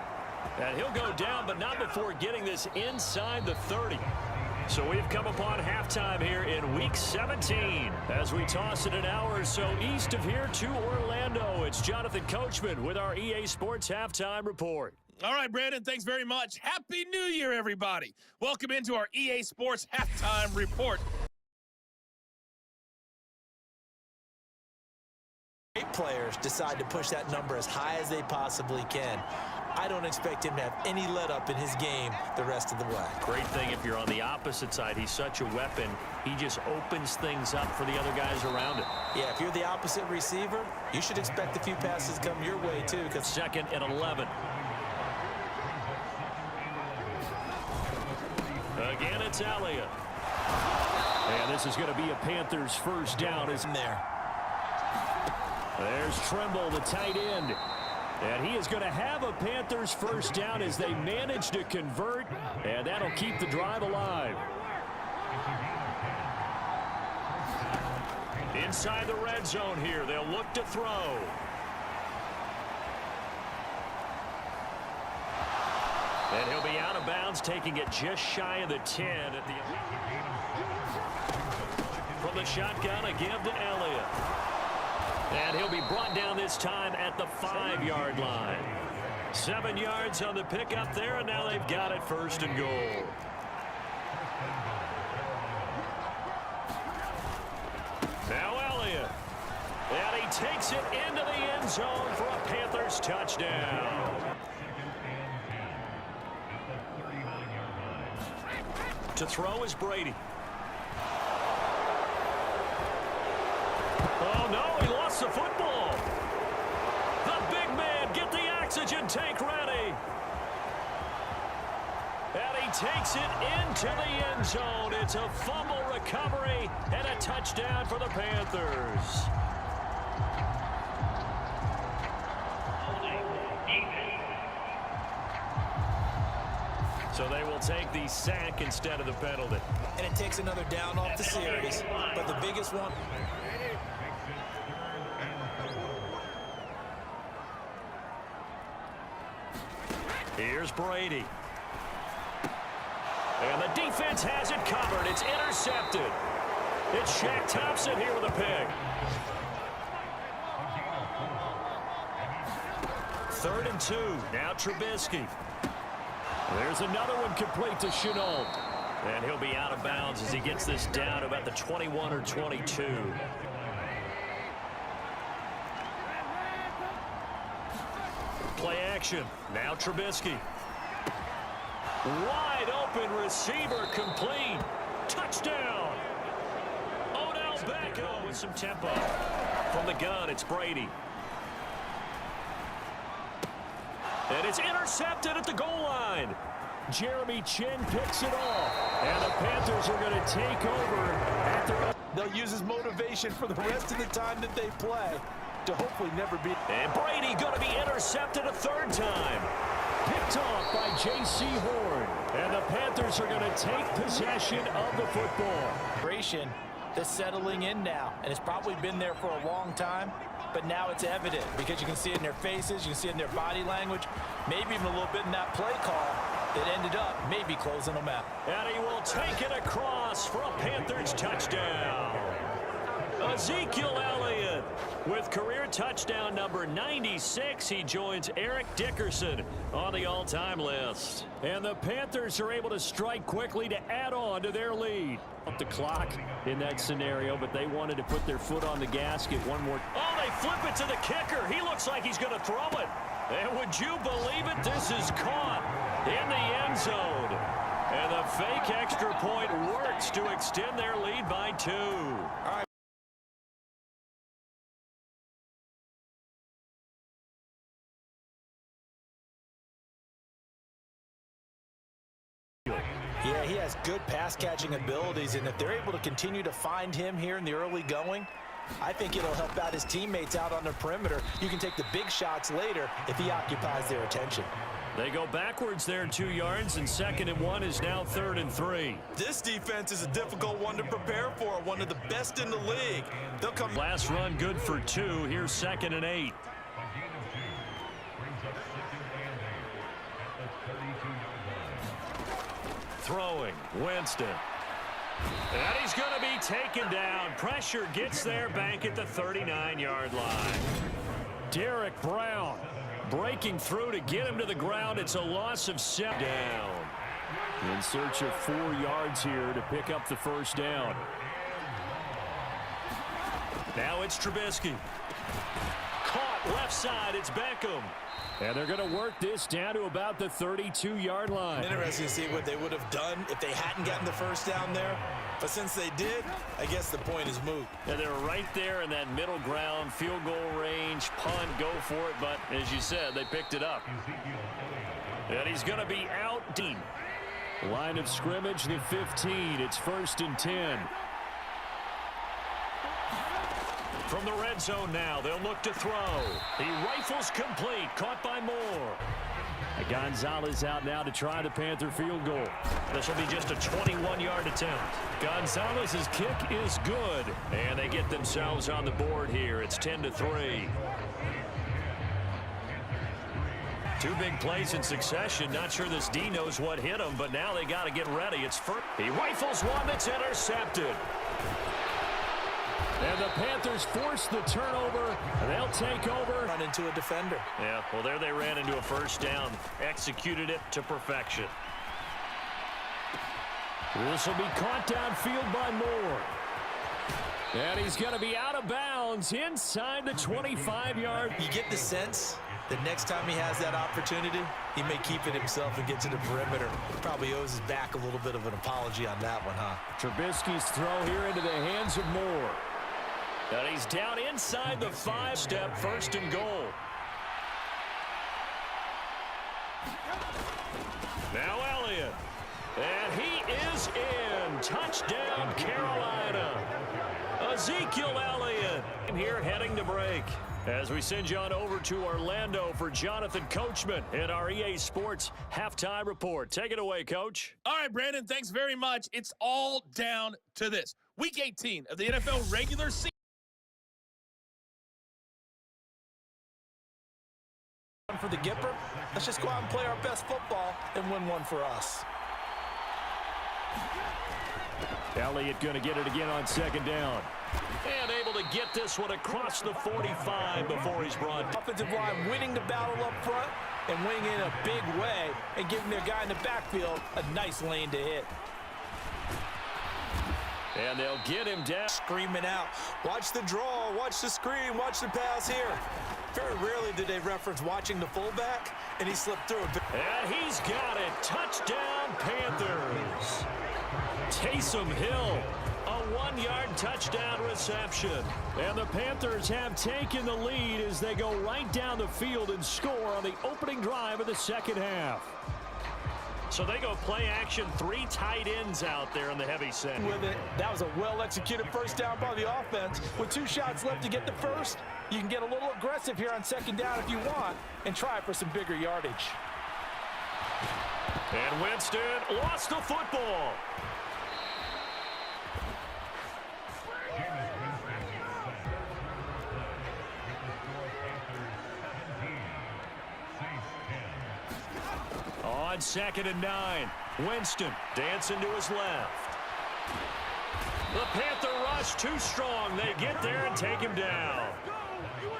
And he'll go down, but not before getting this inside the 30. So we've come upon halftime here in Week 17. As we toss it an hour or so east of here to Orlando, it's Jonathan Coachman with our EA Sports Halftime Report. All right, Brandon, thanks very much. Happy New Year, everybody. Welcome into our EA Sports Halftime Report. Great players decide to push that number as high as they possibly can. I don't expect him to have any let up in his game the rest of the way. Great thing if you're on the opposite side. He's such a weapon. He just opens things up for the other guys around him. Yeah, if you're the opposite receiver, you should expect a few passes come your way, too. 2nd and 11. Again, it's Elliott. And this is going to be a Panthers first down. Is there. There's Trimble, the tight end. And he is going to have a Panthers first down as they manage to convert, and that'll keep the drive alive. Inside the red zone here, they'll look to throw. And he'll be out of bounds, taking it just shy of the 10 at the... From the shotgun, a give to Elliott. And he'll be brought down this time at the 5-yard line. 7 yards on the pickup there, and now they've got it 1st and goal. Now Elliott. And he takes it into the end zone for a Panthers touchdown. To throw is Brady. Oh, no, he lost the football. The big man, get the oxygen tank ready. And he takes it into the end zone. It's a fumble recovery and a touchdown for the Panthers. So they will take the sack instead of the penalty. And it takes another down off the series. But the biggest one... Here's Brady. And the defense has it covered. It's intercepted. It's Shaq Thompson here with a pick. 3rd and 2. Now Trubisky. There's another one complete to Chenault. And he'll be out of bounds as he gets this down about the 21 or 22. Play action. Now Trubisky. Wide open receiver complete. Touchdown. Odell Beckham with some tempo. From the gun, it's Brady. And it's intercepted at the goal line. Jeremy Chin picks it off. And the Panthers are going to take over at their... They'll use his motivation for the rest of the time that they play to hopefully never be... And Brady going to be intercepted a 3rd time. Picked off by J.C. Horn. And the Panthers are going to take possession of the football. They're settling in now, and it's probably been there for a long time, but now it's evident because you can see it in their faces, you can see it in their body language, maybe even a little bit in that play call that ended up maybe closing them out. And he will take it across for a Panthers touchdown. Ezekiel Elliott with career touchdown number 96. He joins Eric Dickerson on the all-time list. And the Panthers are able to strike quickly to add on to their lead. Up the clock in that scenario, but they wanted to put their foot on the gas, get one more. Oh, they flip it to the kicker. He looks like he's going to throw it. And would you believe it? This is caught in the end zone. And the fake extra point works to extend their lead by 2. All right. Yeah, he has good pass-catching abilities, and if they're able to continue to find him here in the early going, I think it'll help out his teammates out on the perimeter. You can take the big shots later if he occupies their attention. They go backwards there 2 yards, and 2nd and 1 is now 3rd and 3. This defense is a difficult one to prepare for, one of the best in the league. They'll come. Last run good for 2. Here's 2nd and 8. Throwing, Winston. And he's going to be taken down. Pressure gets there back at the 39-yard line. Derek Brown breaking through to get him to the ground. It's a loss of 7 down. In search of 4 yards here to pick up the 1st down. Now it's Trubisky. Caught left side. It's Beckham. And they're going to work this down to about the 32-yard line. Interesting to see what they would have done if they hadn't gotten the 1st down there. But since they did, I guess the point is moot. And they're right there in that middle ground, field goal range, punt, go for it. But as you said, they picked it up. And he's going to be out deep. Line of scrimmage, the 15. It's 1st and 10. From the red zone now, they'll look to throw. He rifles complete, caught by Moore. Gonzalez out now to try the Panther field goal. This will be just a 21-yard attempt. Gonzalez's kick is good, and they get themselves on the board here. It's 10-3. Two big plays in succession. Not sure this D knows what hit him, but now they got to get ready. It's first. He rifles one that's intercepted. And the Panthers force the turnover, and they'll take over. Run into a defender. Yeah, well, there they ran into a first down. Executed it to perfection. This will be caught downfield by Moore. And he's going to be out of bounds inside the 25-yard. You get the sense that next time he has that opportunity, he may keep it himself and get to the perimeter. Probably owes his back a little bit of an apology on that one, huh? Trubisky's throw here into the hands of Moore. And he's down inside the 5-step, first and goal. Now Elliott. And he is in. Touchdown, Carolina. Ezekiel Elliott here heading to break. As we send you on over to Orlando for Jonathan Coachman in our EA Sports Halftime Report. Take it away, Coach. All right, Brandon, thanks very much. It's all down to this. Week 18 of the NFL regular season. For the Gipper, let's just go out and play our best football and win one for us. Elliott going to get it again on second down. And able to get this one across the 45 before he's brought. Offensive line winning the battle up front and winning in a big way and giving their guy in the backfield a nice lane to hit. And they'll get him down. Screaming out, watch the draw, watch the screen, watch the pass here. Very rarely did they reference watching the fullback, and he slipped through a bit. And he's got it. Touchdown, Panthers. Taysom Hill, a 1-yard touchdown reception. And the Panthers have taken the lead as they go right down the field and score on the opening drive of the second half. So they go play action, 3 tight ends out there in the heavy set. With it, that was a well-executed first down by the offense. With 2 shots left to get the first, you can get a little aggressive here on second down if you want and try for some bigger yardage. And Winston lost the football. On 2nd and 9, Winston dancing to his left. The Panther rush too strong. They get there and take him down.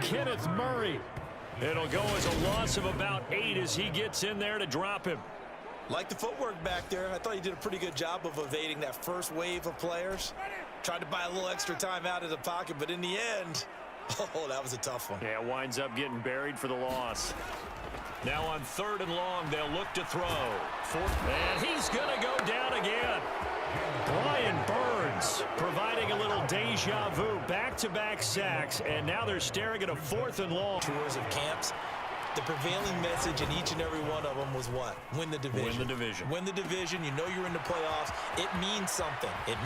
Kenneth Murray. It'll go as a loss of about 8 as he gets in there to drop him. Like the footwork back there, I thought he did a pretty good job of evading that first wave of players. Tried to buy a little extra time out of the pocket, but in the end, oh, that was a tough one. Yeah, winds up getting buried for the loss. Now on 3rd and long, they'll look to throw. And he's going to go down again. Brian Burns providing a little deja vu. Back-to-back sacks, and now they're staring at a 4th and long. Tours of camps. The prevailing message in each and every one of them was what? Win the division. Win the division. Win the division. You know you're in the playoffs. It means something. It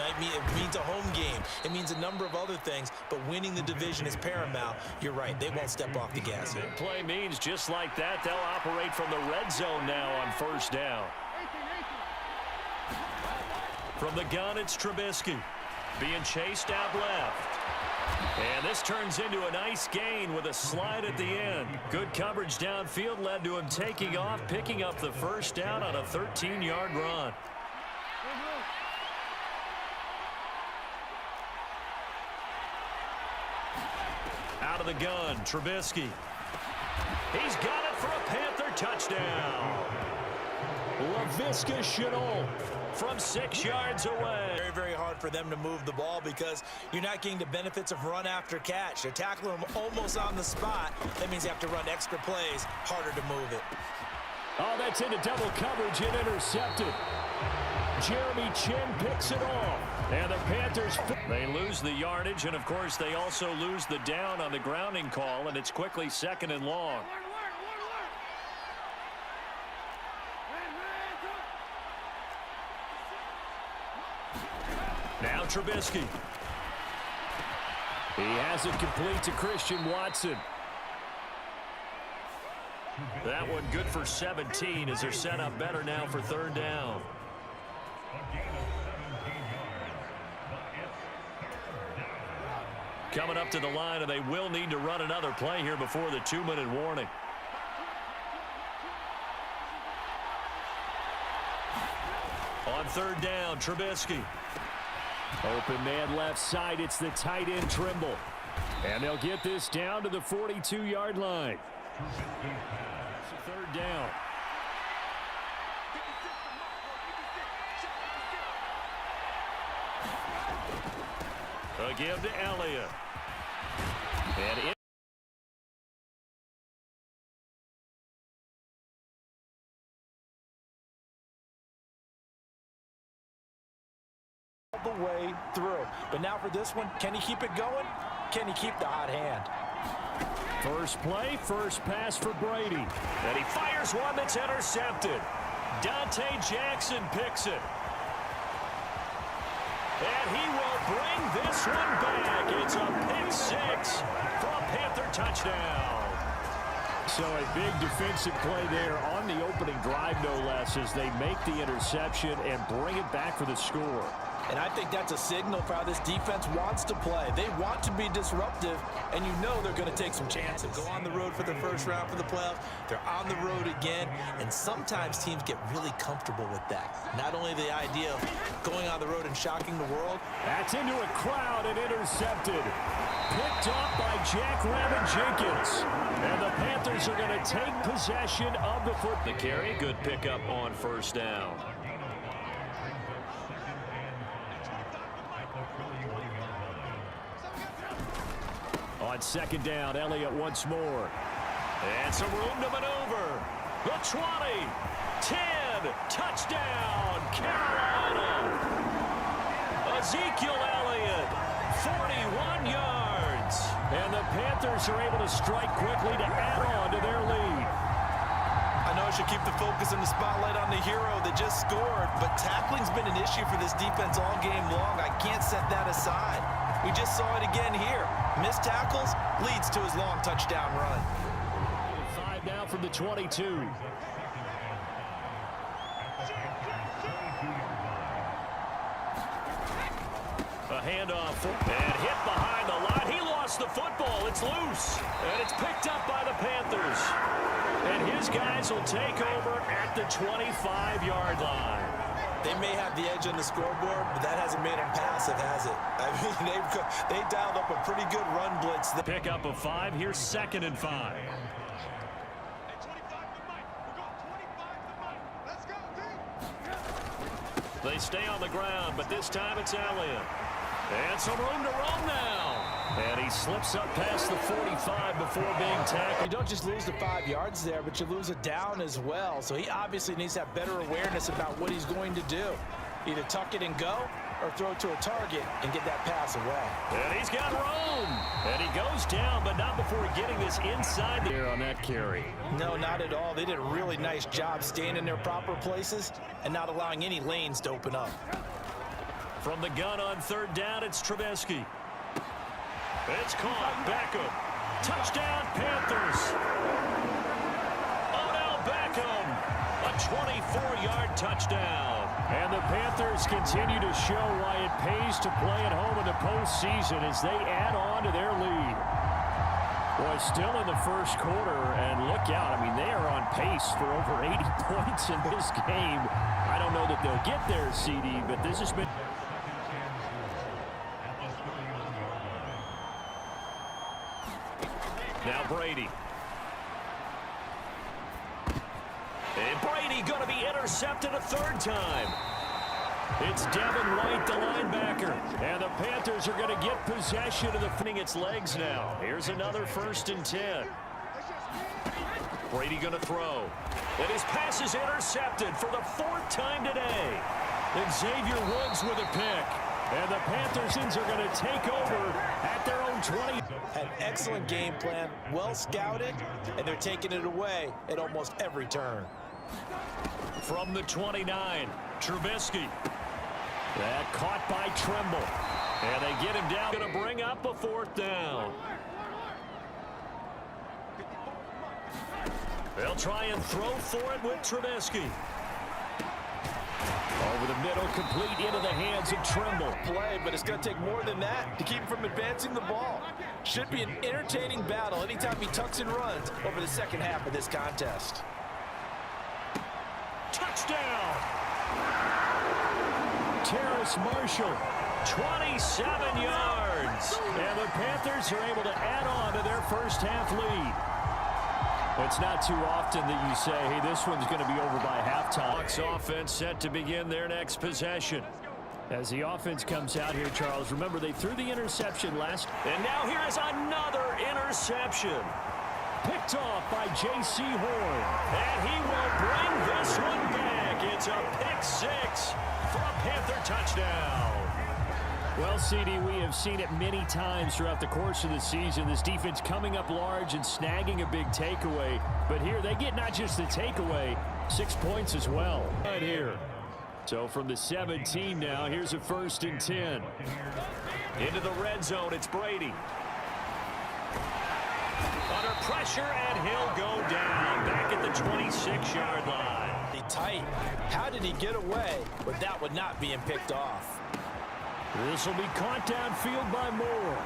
means a home game. It means a number of other things, but winning the division is paramount. You're right. They won't step off the gas. Big play means just like that, they'll operate from the red zone now on 1st down. From the gun, it's Trubisky. Being chased out left. And this turns into a nice gain with a slide at the end. Good coverage downfield led to him taking off, picking up the first down on a 13-yard run. Out of the gun, Trubisky. He's got it for a Panther touchdown. Laviska Shenault from 6 yards away. Very, very hard for them to move the ball because you're not getting the benefits of run after catch. They're tackling them almost on the spot. That means you have to run extra plays, harder to move it. Oh, that's into double coverage and intercepted. Jeremy Chin picks it off. And the Panthers, they lose the yardage, and of course they also lose the down on the grounding call, and it's quickly 2nd and long. Now Trubisky. He has it complete to Christian Watson. That one good for 17 as they're set up better now for 3rd down. Coming up to the line, and they will need to run another play here before the 2-minute warning. On third down, Trubisky. Open man left side. It's the tight end, Trimble. And they'll get this down to the 42-yard line. Third down. A give to Elliott. And in the way through. But now for this one, can he keep it going? Can he keep the hot hand? first play, first pass for Brady. And he fires one that's intercepted. Dante Jackson picks it. And he will bring this one back. It's a pick six for a Panther touchdown. So a big defensive play there on the opening drive, no less, as they make the interception and bring it back for the score. And I think that's a signal for how this defense wants to play. They want to be disruptive, and you know they're going to take some chances. Go on the road for the first round for the playoffs. They're on the road again, and sometimes teams get really comfortable with that. Not only the idea of going on the road and shocking the world. That's into a crowd and intercepted. Picked off by Jack Rabbit Jenkins. And the Panthers are going to take possession of the foot. The carry, good pickup on first down. On second down, Elliott once more. And some room to maneuver. The 20, 10, touchdown, Carolina. Ezekiel Elliott, 41 yards. And the Panthers are able to strike quickly to add on to their lead. I know I should keep the focus and the spotlight on the hero that just scored, but tackling's been an issue for this defense all game long. I can't set that aside. We just saw it again here. Missed tackles leads to his long touchdown run. 5 now from the 22. A handoff and hit behind the line. He lost the football. It's loose. And it's picked up by the Panthers. And his guys will take over at the 25-yard line. They may have the edge on the scoreboard, but that hasn't made them passive, has it? I mean, they dialed up a pretty good run blitz. Pick up a 5. Here's 2nd and 5. They stay on the ground, but this time it's Elliott. And some room to roam now. And he slips up past the 45 before being tackled. You don't just lose the 5 yards there, but you lose it down as well. So he obviously needs to have better awareness about what he's going to do. Either tuck it and go or throw it to a target and get that pass away. And he's got room. And he goes down, but not before getting this inside there on that carry. No, not at all. They did a really nice job staying in their proper places and not allowing any lanes to open up. From the gun on third down, it's Trubisky. It's caught. Beckham. Touchdown, Panthers. Odell Beckham. A 24-yard touchdown. And the Panthers continue to show why it pays to play at home in the postseason as they add on to their lead. Boy, still in the first quarter, and look out. I mean, they are on pace for over 80 points in this game. I don't know that they'll get there, CD, but this has been... Now Brady. And Brady going to be intercepted a third time. It's Devin White, the linebacker. And the Panthers are going to get possession of the fitting its legs now. Here's another 1st and 10. Brady going to throw. And his pass is intercepted for the 4th time today. And Xavier Woods with a pick. And the Panthers are going to take over at their own 20. An excellent game plan, well scouted, and they're taking it away at almost every turn. From the 29, Trubisky. That caught by Trimble. And they get him down. Going to bring up a 4th down. They'll try and throw for it with Trubisky. Over the middle, complete into the hands of Trimble. Play, but it's going to take more than that to keep him from advancing the ball. Should be an entertaining battle anytime he tucks and runs over the second half of this contest. Touchdown! Terrace Marshall. 27 yards. And the Panthers are able to add on to their first half lead. It's not too often that you say, hey, this one's going to be over by halftime. Bucs offense set to begin their next possession. As the offense comes out here, Charles, remember they threw the interception last. And now here is another interception. Picked off by J.C. Horn. And he will bring this one back. It's a pick six for a Panther touchdown. Well, CD, we have seen it many times throughout the course of the season. This defense coming up large and snagging a big takeaway. But here they get not just the takeaway, 6 points as well. Right here. So from the 17 now, here's a 1st and 10. Into the red zone, it's Brady. Under pressure, and he'll go down back at the 26-yard line. Tight. How did he get away with that one not being picked off? This will be caught downfield by Moore.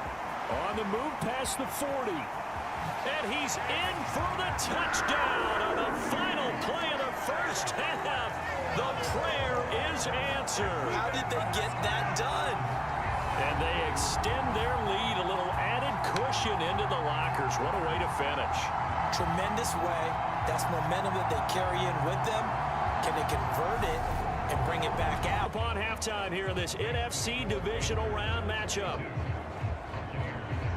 On the move past the 40. And he's in for the touchdown on the final play of the first half. The prayer is answered. How did they get that done? And they extend their lead, a little added cushion into the lockers. What a way to finish. Tremendous way. That's momentum that they carry in with them. Can they convert it and bring it back out? Upon halftime here in this NFC divisional round matchup.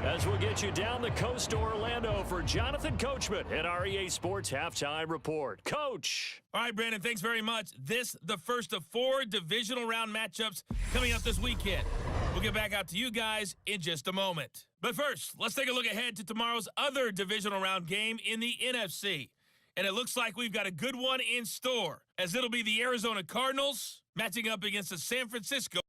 As we'll get you down the coast to Orlando for Jonathan Coachman at our EA Sports Halftime Report. Coach. All right, Brandon, thanks very much. This, the first of 4 divisional round matchups coming up this weekend. We'll get back out to you guys in just a moment. But first, let's take a look ahead to tomorrow's other divisional round game in the NFC. And it looks like we've got a good one in store, as it'll be the Arizona Cardinals matching up against the San Francisco.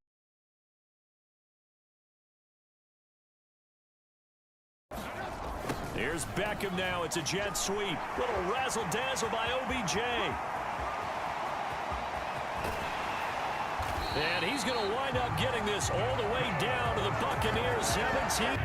Here's Beckham now. It's a jet sweep. Little razzle-dazzle by OBJ. And he's going to wind up getting this all the way down to the Buccaneers 17.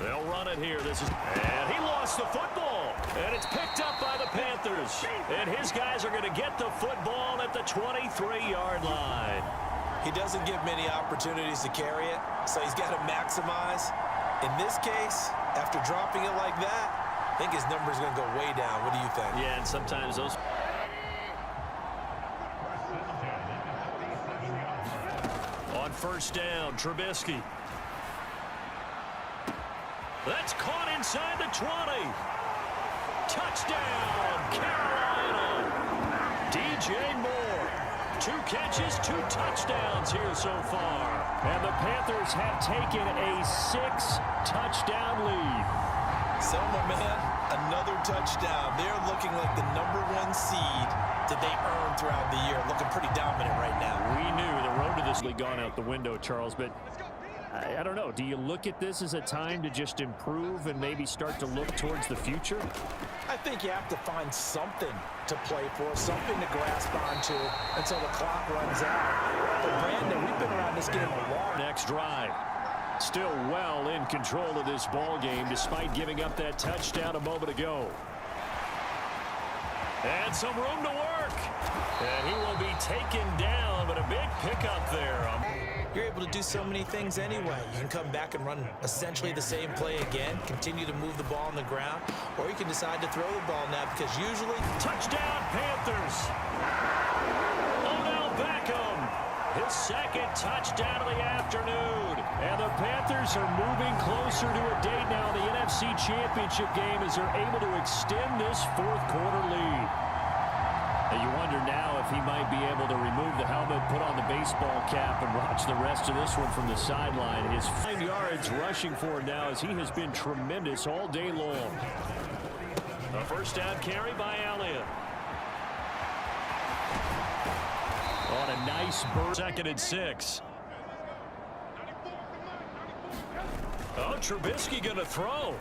They'll run it here. And he lost the football. And it's picked up by the Panthers. And his guys are going to get the football at the 23-yard line. He doesn't give many opportunities to carry it, so he's got to maximize. In this case, after dropping it like that, I think his number's going to go way down. What do you think? Yeah, and sometimes those... On first down, Trubisky. That's caught inside the 20. Touchdown, Carolina. DJ Moore. 2 catches, 2 touchdowns here so far. And the Panthers have taken a 6-touchdown lead. Selma, man, another touchdown. They're looking like the #1 seed that they earned throughout the year. Looking pretty dominant right now. We knew the road to this league gone out the window, Charles, but I don't know. Do you look at this as a time to just improve and maybe start to look towards the future? I think you have to find something to play for, something to grasp onto until the clock runs out. But Brandon, we've been around this game a long. Next drive. Still well in control of this ball game despite giving up that touchdown a moment ago. And some room to work. And he will be taken down, but a big pickup there. You're able to do so many things anyway. You can come back and run essentially the same play again, continue to move the ball on the ground, or you can decide to throw the ball now because usually... Touchdown, Panthers. Odell Beckham. His 2nd touchdown of the afternoon. And the Panthers are moving closer to a date now in the NFC Championship game as they're able to extend this 4th quarter lead. And you wonder now if he might be able to remove the helmet, put on the baseball cap, and watch the rest of this one from the sideline. His 5 yards rushing for him now as he has been tremendous all day long. A first down carry by Elliott. On a nice burst. 2nd and 6. Oh, Trubisky going to throw.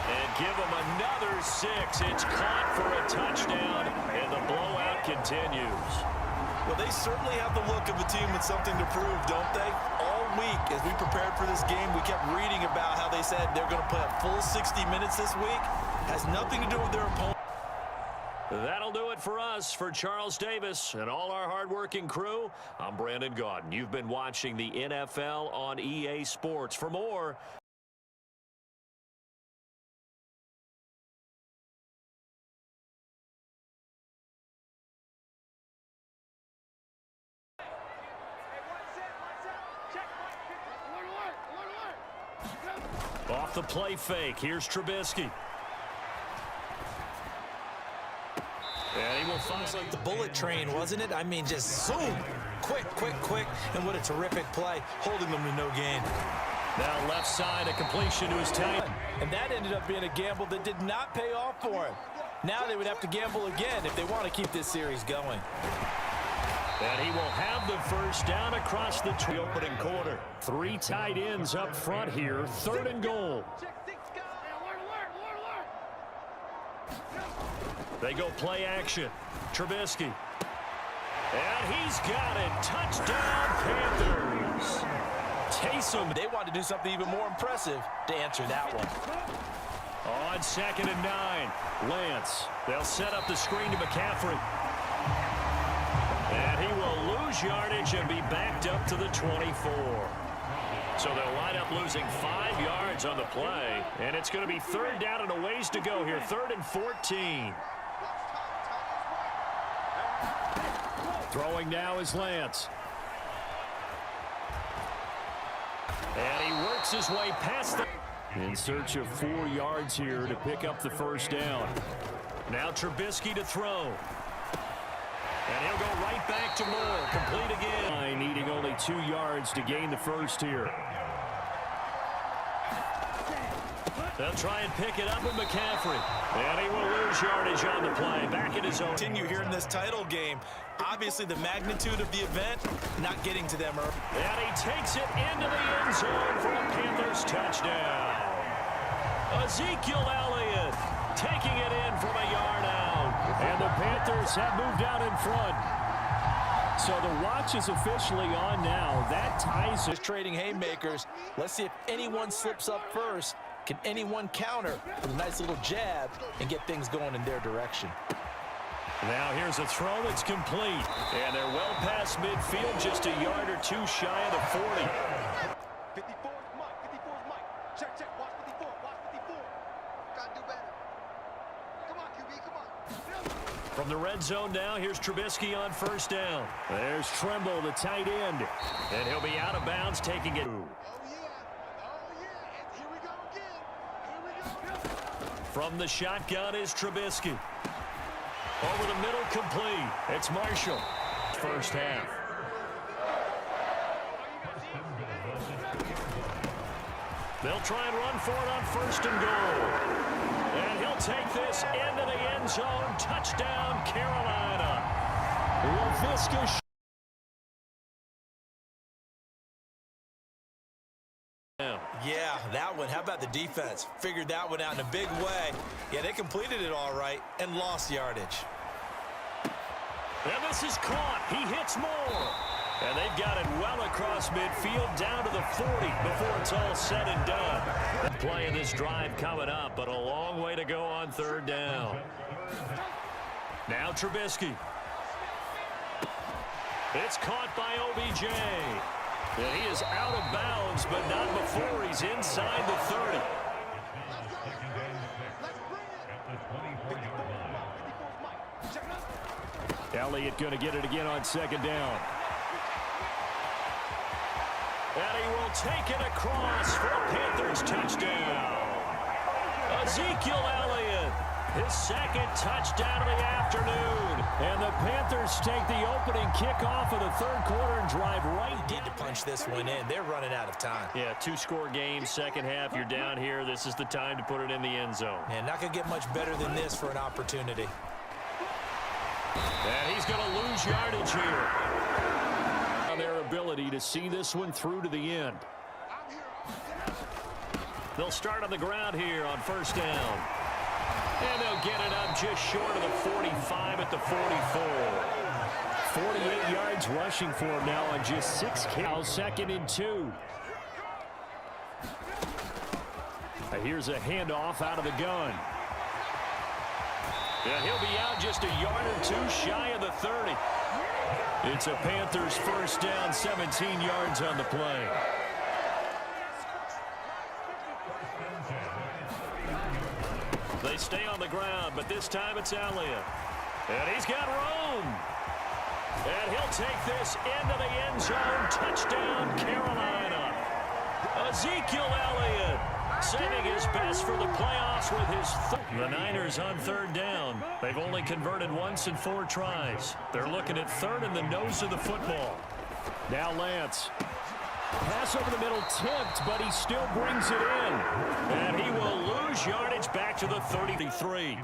And give him another 6. It's caught for a touchdown, and the blowout continues. Well, they certainly have the look of a team with something to prove, don't they? All week, as we prepared for this game, we kept reading about how they said they're going to play a full 60 minutes this week. Has nothing to do with their opponent. That'll do it for us. For Charles Davis and all our hardworking crew, I'm Brandon Gaudin. You've been watching the NFL on EA Sports. For more... Off the play fake. Here's Trubisky. And he will find like the bullet train, wasn't it? I mean, just zoom. Quick, quick, quick. And what a terrific play, holding them to no gain. Now left side, a completion to his tight. And that ended up being a gamble that did not pay off for him. Now they would have to gamble again if they want to keep this series going. And he will have the first down across the opening quarter. 3 tight ends up front here. 3rd and goal. They go play action. Trubisky. And he's got it. Touchdown, Panthers. Taysom. They want to do something even more impressive to answer that one. On 2nd and 9. Lance. They'll set up the screen to McCaffrey. And he will lose yardage and be backed up to the 24. So they'll line up losing 5 yards on the play. And it's going to be 3rd down and a ways to go here. 3rd and 14. Throwing now is Lance. And he works his way past the... In search of 4 yards here to pick up the first down. Now Trubisky to throw. And he'll go right back to Moore. Complete again. Needing only 2 yards to gain the first here. They'll try and pick it up with McCaffrey. And he will lose yardage on the play. Back in his own. Continue here in this title game. Obviously, the magnitude of the event, not getting to them early. And he takes it into the end zone for a Panthers touchdown. Ezekiel Elliott taking it in from a yard out. And the Panthers have moved out in front. So the watch is officially on now. That ties it. Just trading haymakers. Let's see if anyone slips up first. Can anyone counter with a nice little jab and get things going in their direction? Now here's a throw that's complete. And they're well past midfield, just a yard or 2 shy of the 40. 54 is Mike. 54 is Mike. Check, check. Watch 54. Watch 54. Gotta do better. Come on, QB. Come on. From the red zone now, here's Trubisky on 1st down. There's Tremble, the tight end. And he'll be out of bounds, taking it. Oh, yeah. Oh, yeah. And here we go again. Here we go. From the shotgun is Trubisky. Over the middle, complete. It's Marshall. First half. They'll try and run for it on 1st and goal. And he'll take this into the end zone. Touchdown, Carolina. LaVisca. Yeah, that one. How about the defense? Figured that one out in a big way. Yeah, they completed it all right and lost yardage. And this is caught. He hits Moore. And they've got it well across midfield down to the 40 before it's all said and done. Play of this drive coming up, but a long way to go on 3rd down. Now Trubisky. It's caught by OBJ. And he is out of bounds, but not before he's inside the 30. Elliott going to get it again on 2nd down. And he will take it across for a Panthers touchdown. Ezekiel Elliott, his 2nd touchdown of the afternoon. And the Panthers take the opening kickoff of the 3rd quarter and drive right. Need to punch this one in. They're running out of time. Yeah, 2-score game, 2nd half. You're down here. This is the time to put it in the end zone. And not going to get much better than this for an opportunity. And he's going to lose yardage here. On their ability to see this one through to the end. They'll start on the ground here on 1st down. And they'll get it up just short of the 45 at the 44. 48 yards rushing for him now on just 6 carries. 2nd and 2. Here's a handoff out of the gun. And he'll be out just a yard or two shy of the 30. It's a Panthers first down, 17 yards on the play. They stay on the ground, but this time it's Elliott. And he's got room. And he'll take this into the end zone. Touchdown, Carolina. Ezekiel Elliott saving his best for the playoffs with his The Niners on 3rd down. They've only converted once in 4 tries. They're looking at 3rd in the nose of the football. Now Lance. Pass over the middle tipped, but he still brings it in. And he will lose yardage back to the 33.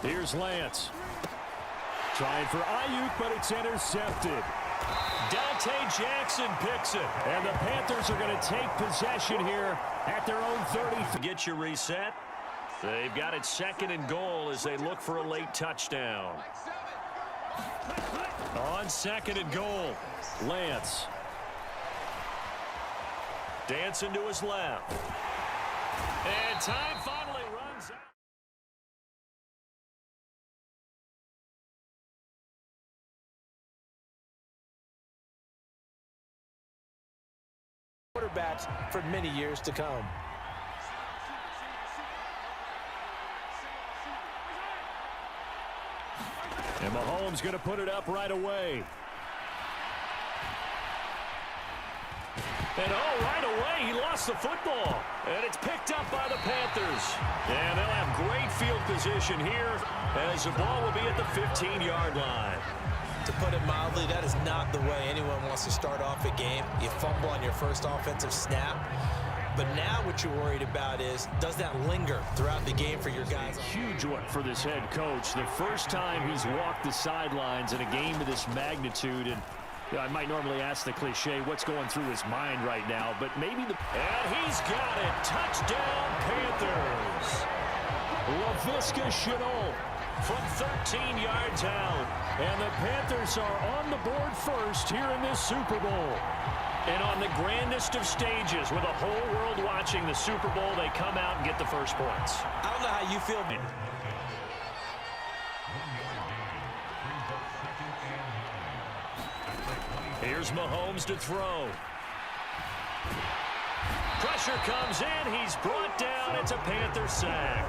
Here's Lance. Trying for Ayuk, but it's intercepted. Dante Jackson picks it. And the Panthers are going to take possession here at their own 30. Get your reset. They've got it 2nd and goal as they look for a late touchdown. On 2nd and goal, Lance. Dancing to his left. And time finally runs out. Quarterbacks for many years to come. And Mahomes going to put it up right away. And right away, he lost the football. And it's picked up by the Panthers. And they'll have great field position here as the ball will be at the 15-yard line. To put it mildly, that is not the way anyone wants to start off a game. You fumble on your first offensive snap. But now what you're worried about is, does that linger throughout the game for your guys? A huge one for this head coach. The first time he's walked the sidelines in a game of this magnitude. And I might normally ask the cliche, what's going through his mind right now? But maybe the... And he's got it. Touchdown, Panthers. Laviska Shenault from 13 yards out. And the Panthers are on the board first here in this Super Bowl. And on the grandest of stages, with the whole world watching the Super Bowl, they come out and get the first points. I don't know how you feel. Here's Mahomes to throw. Pressure comes in. He's brought down. It's a Panther sack.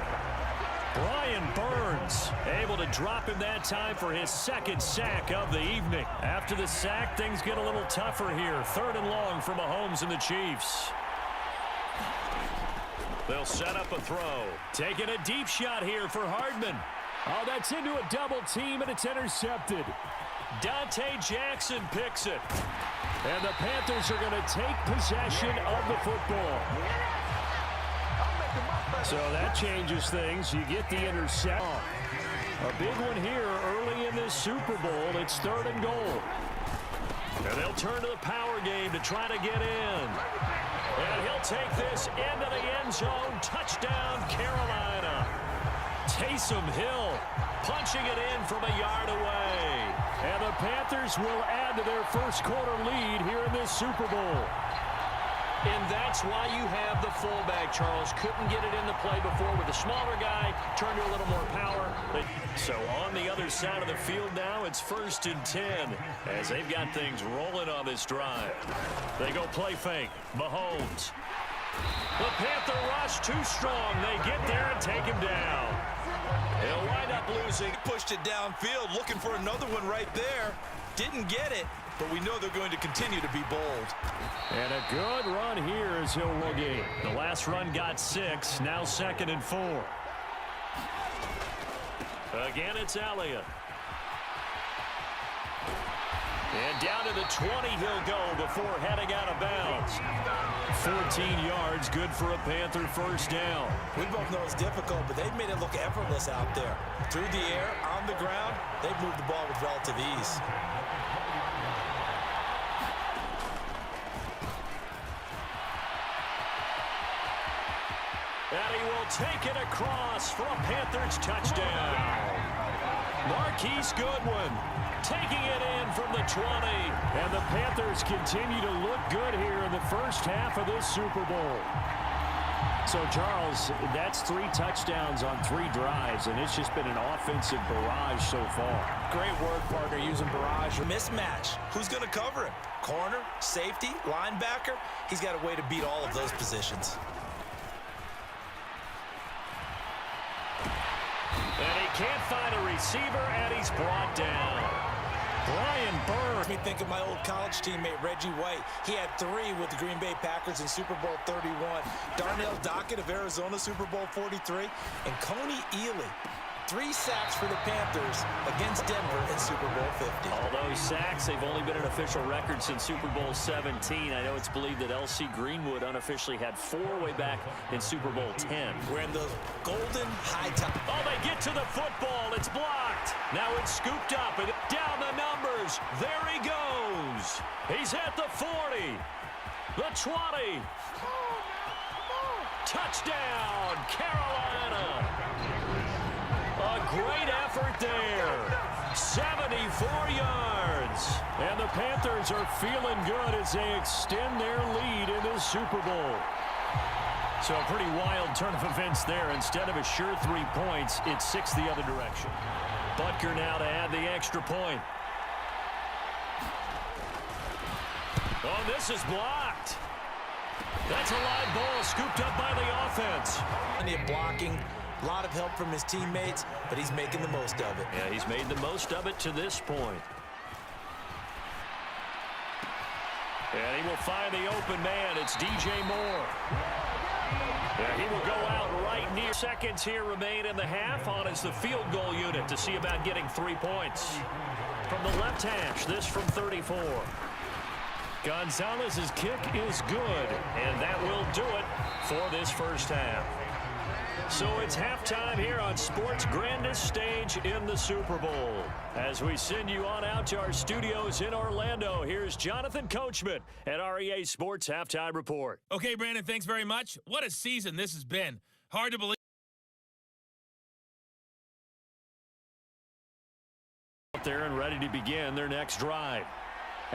Brian Burns able to drop him that time for his 2nd sack of the evening. After the sack, things get a little tougher here. 3rd and long for Mahomes and the Chiefs. They'll set up a throw. Taking a deep shot here for Hardman. Oh, that's into a double team, and it's intercepted. Dante Jackson picks it. And the Panthers are going to take possession of the football. So that changes things. You get the interception. A big one here early in this Super Bowl. It's 3rd and goal. And they'll turn to the power game to try to get in. And he'll take this into the end zone. Touchdown, Carolina. Taysom Hill punching it in from a yard away. And the Panthers will add to their first quarter lead here in this Super Bowl. And that's why you have the fullback, Charles. Couldn't get it into play before with a smaller guy. Turned to a little more power. So on the other side of the field now, it's 1st and 10 as they've got things rolling on this drive. They go play fake. Mahomes. The Panther rush too strong. They get there and take him down. He'll wind up losing. Pushed it downfield, looking for another one right there. Didn't get it. But we know they're going to continue to be bold. And a good run here as he'll look in. The last run got 6. Now 2nd and 4. Again, it's Elliott. And down to the 20 he'll go before heading out of bounds. 14 yards, good for a Panther first down. We both know it's difficult, but they've made it look effortless out there. Through the air, on the ground, they've moved the ball with relative ease. And he will take it across for a Panthers touchdown. Marquise Goodwin taking it in from the 20. And the Panthers continue to look good here in the first half of this Super Bowl. So, Charles, that's 3 touchdowns on 3 drives, and it's just been an offensive barrage so far. Great word, partner, using barrage. Mismatch. Who's going to cover him? Corner, safety, linebacker? He's got a way to beat all of those positions. And he can't find a receiver, and he's brought down. Brian Burns. Makes me think of my old college teammate, Reggie White. He had 3 with the Green Bay Packers in Super Bowl 31. Darnell Dockett of Arizona, Super Bowl 43. And Coney Ealy. 3 sacks for the Panthers against Denver in Super Bowl 50. All those sacks, they've only been an official record since Super Bowl 17. I know it's believed that L.C. Greenwood unofficially had 4 way back in Super Bowl 10. We're in the golden high top. Oh, they get to the football. It's blocked. Now it's scooped up and down the numbers. There he goes. He's at the 40, the 20. Touchdown, Carolina. A great effort there. 74 yards. And the Panthers are feeling good as they extend their lead in this Super Bowl. So a pretty wild turn of events there. Instead of a sure 3 points, it's 6 the other direction. Butker now to add the extra point. Oh, this is blocked. That's a live ball scooped up by the offense. Plenty of blocking. A lot of help from his teammates, but he's making the most of it. Yeah, he's made the most of it to this point. And he will find the open man. It's DJ Moore. Yeah, he will go out right near. Seconds here remain in the half on as the field goal unit to see about getting 3 points. From the left hash, this from 34. Gonzalez's kick is good, and that will do it for this first half. So it's halftime here on sports' grandest stage in the Super Bowl. As we send you on out to our studios in Orlando, here's Jonathan Coachman at REA Sports Halftime Report. Okay, Brandon, thanks very much. What a season this has been. Hard to believe. Out there and ready to begin their next drive.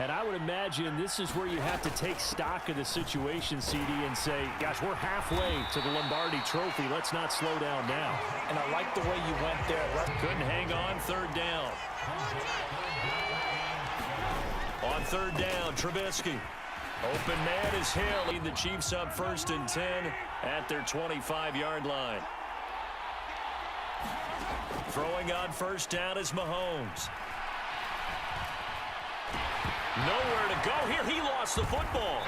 And I would imagine this is where you have to take stock of the situation, CD, and say, gosh, we're halfway to the Lombardi Trophy. Let's not slow down now. And I like the way you went there. Couldn't hang on, 3rd down. On 3rd down, Trubisky. Open man is Hill. Lead the Chiefs up 1st and 10 at their 25-yard line. Throwing on 1st down is Mahomes. Nowhere to go here. He lost the football.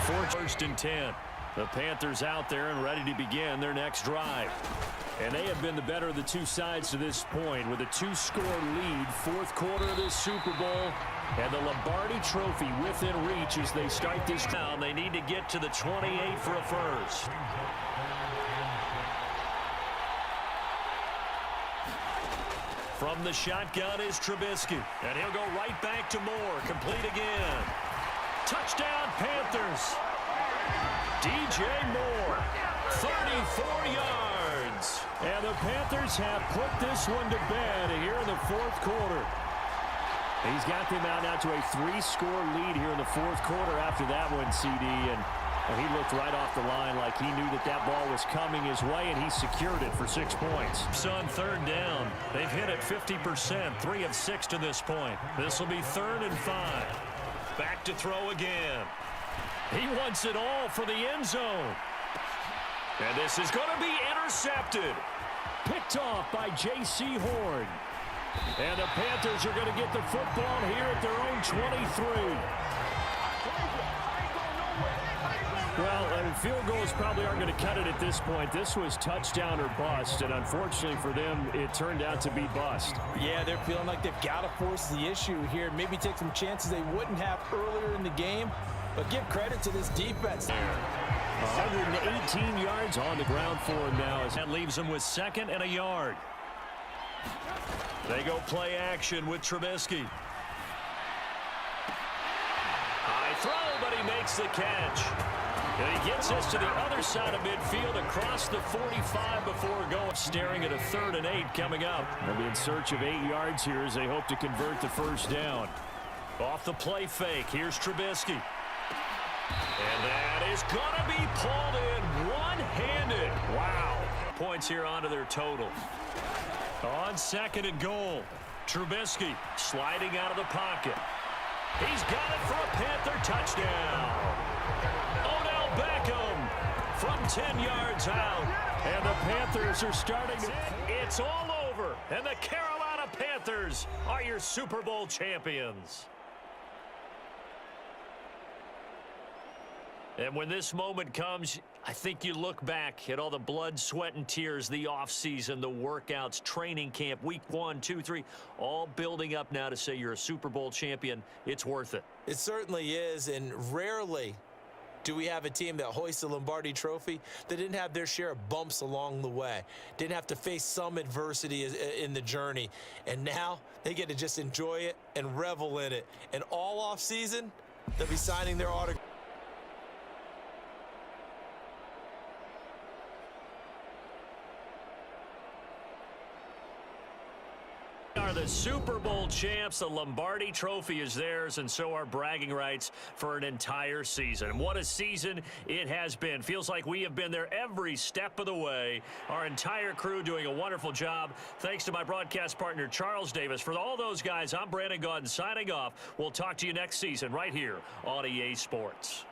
1st and 10. The Panthers out there and ready to begin their next drive. And they have been the better of the 2 sides to this point with a 2-score lead. 4th quarter of this Super Bowl. And the Lombardi Trophy within reach as they start this round. They need to get to the 28 for a first. From the shotgun is Trubisky. And he'll go right back to Moore. Complete again. Touchdown, Panthers. DJ Moore, 34 yards. And the Panthers have put this one to bed here in the 4th quarter. He's got them out now to a 3-score lead here in the 4th quarter after that one, CD. And he looked right off the line like he knew that that ball was coming his way, and he secured it for 6 points. So on 3rd down, they've hit it 50%, 3 of 6 to this point. This will be 3rd and 5. Back to throw again. He wants it all for the end zone. And this is going to be intercepted. Picked off by J.C. Horn. And the Panthers are going to get the football here at their own 23. Well, field goals probably aren't going to cut it at this point. This was touchdown or bust, and unfortunately for them, it turned out to be bust. Yeah, they're feeling like they've got to force the issue here. Maybe take some chances they wouldn't have earlier in the game, but give credit to this defense. 118 yards on the ground for him now as that leaves him with 2nd and a yard. They go play action with Trubisky. High throw, but he makes the catch. And he gets this to the other side of midfield across the 45 before going. Staring at a 3rd and 8 coming up. They'll be in search of 8 yards here as they hope to convert the first down. Off the play fake. Here's Trubisky. And that is going to be pulled in one-handed. Wow. Points here onto their total. On 2nd and goal. Trubisky sliding out of the pocket. He's got it for a Panther touchdown. Odell Beckham from 10 yards out. And the Panthers are starting to... It's all over. And the Carolina Panthers are your Super Bowl champions. And when this moment comes, I think you look back at all the blood, sweat, and tears, the offseason, the workouts, training camp, week 1, 2, 3, all building up now to say you're a Super Bowl champion. It's worth it. It certainly is, and rarely do we have a team that hoists the Lombardi Trophy that didn't have their share of bumps along the way, didn't have to face some adversity in the journey, and now they get to just enjoy it and revel in it. And all offseason, they'll be signing their autograph. Are the Super Bowl champs. The Lombardi Trophy is theirs, and so are bragging rights for an entire season. What a season it has been. Feels like we have been there every step of the way. Our entire crew doing a wonderful job. Thanks to my broadcast partner, Charles Davis. For all those guys, I'm Brandon Gaudin signing off. We'll talk to you next season right here on EA Sports.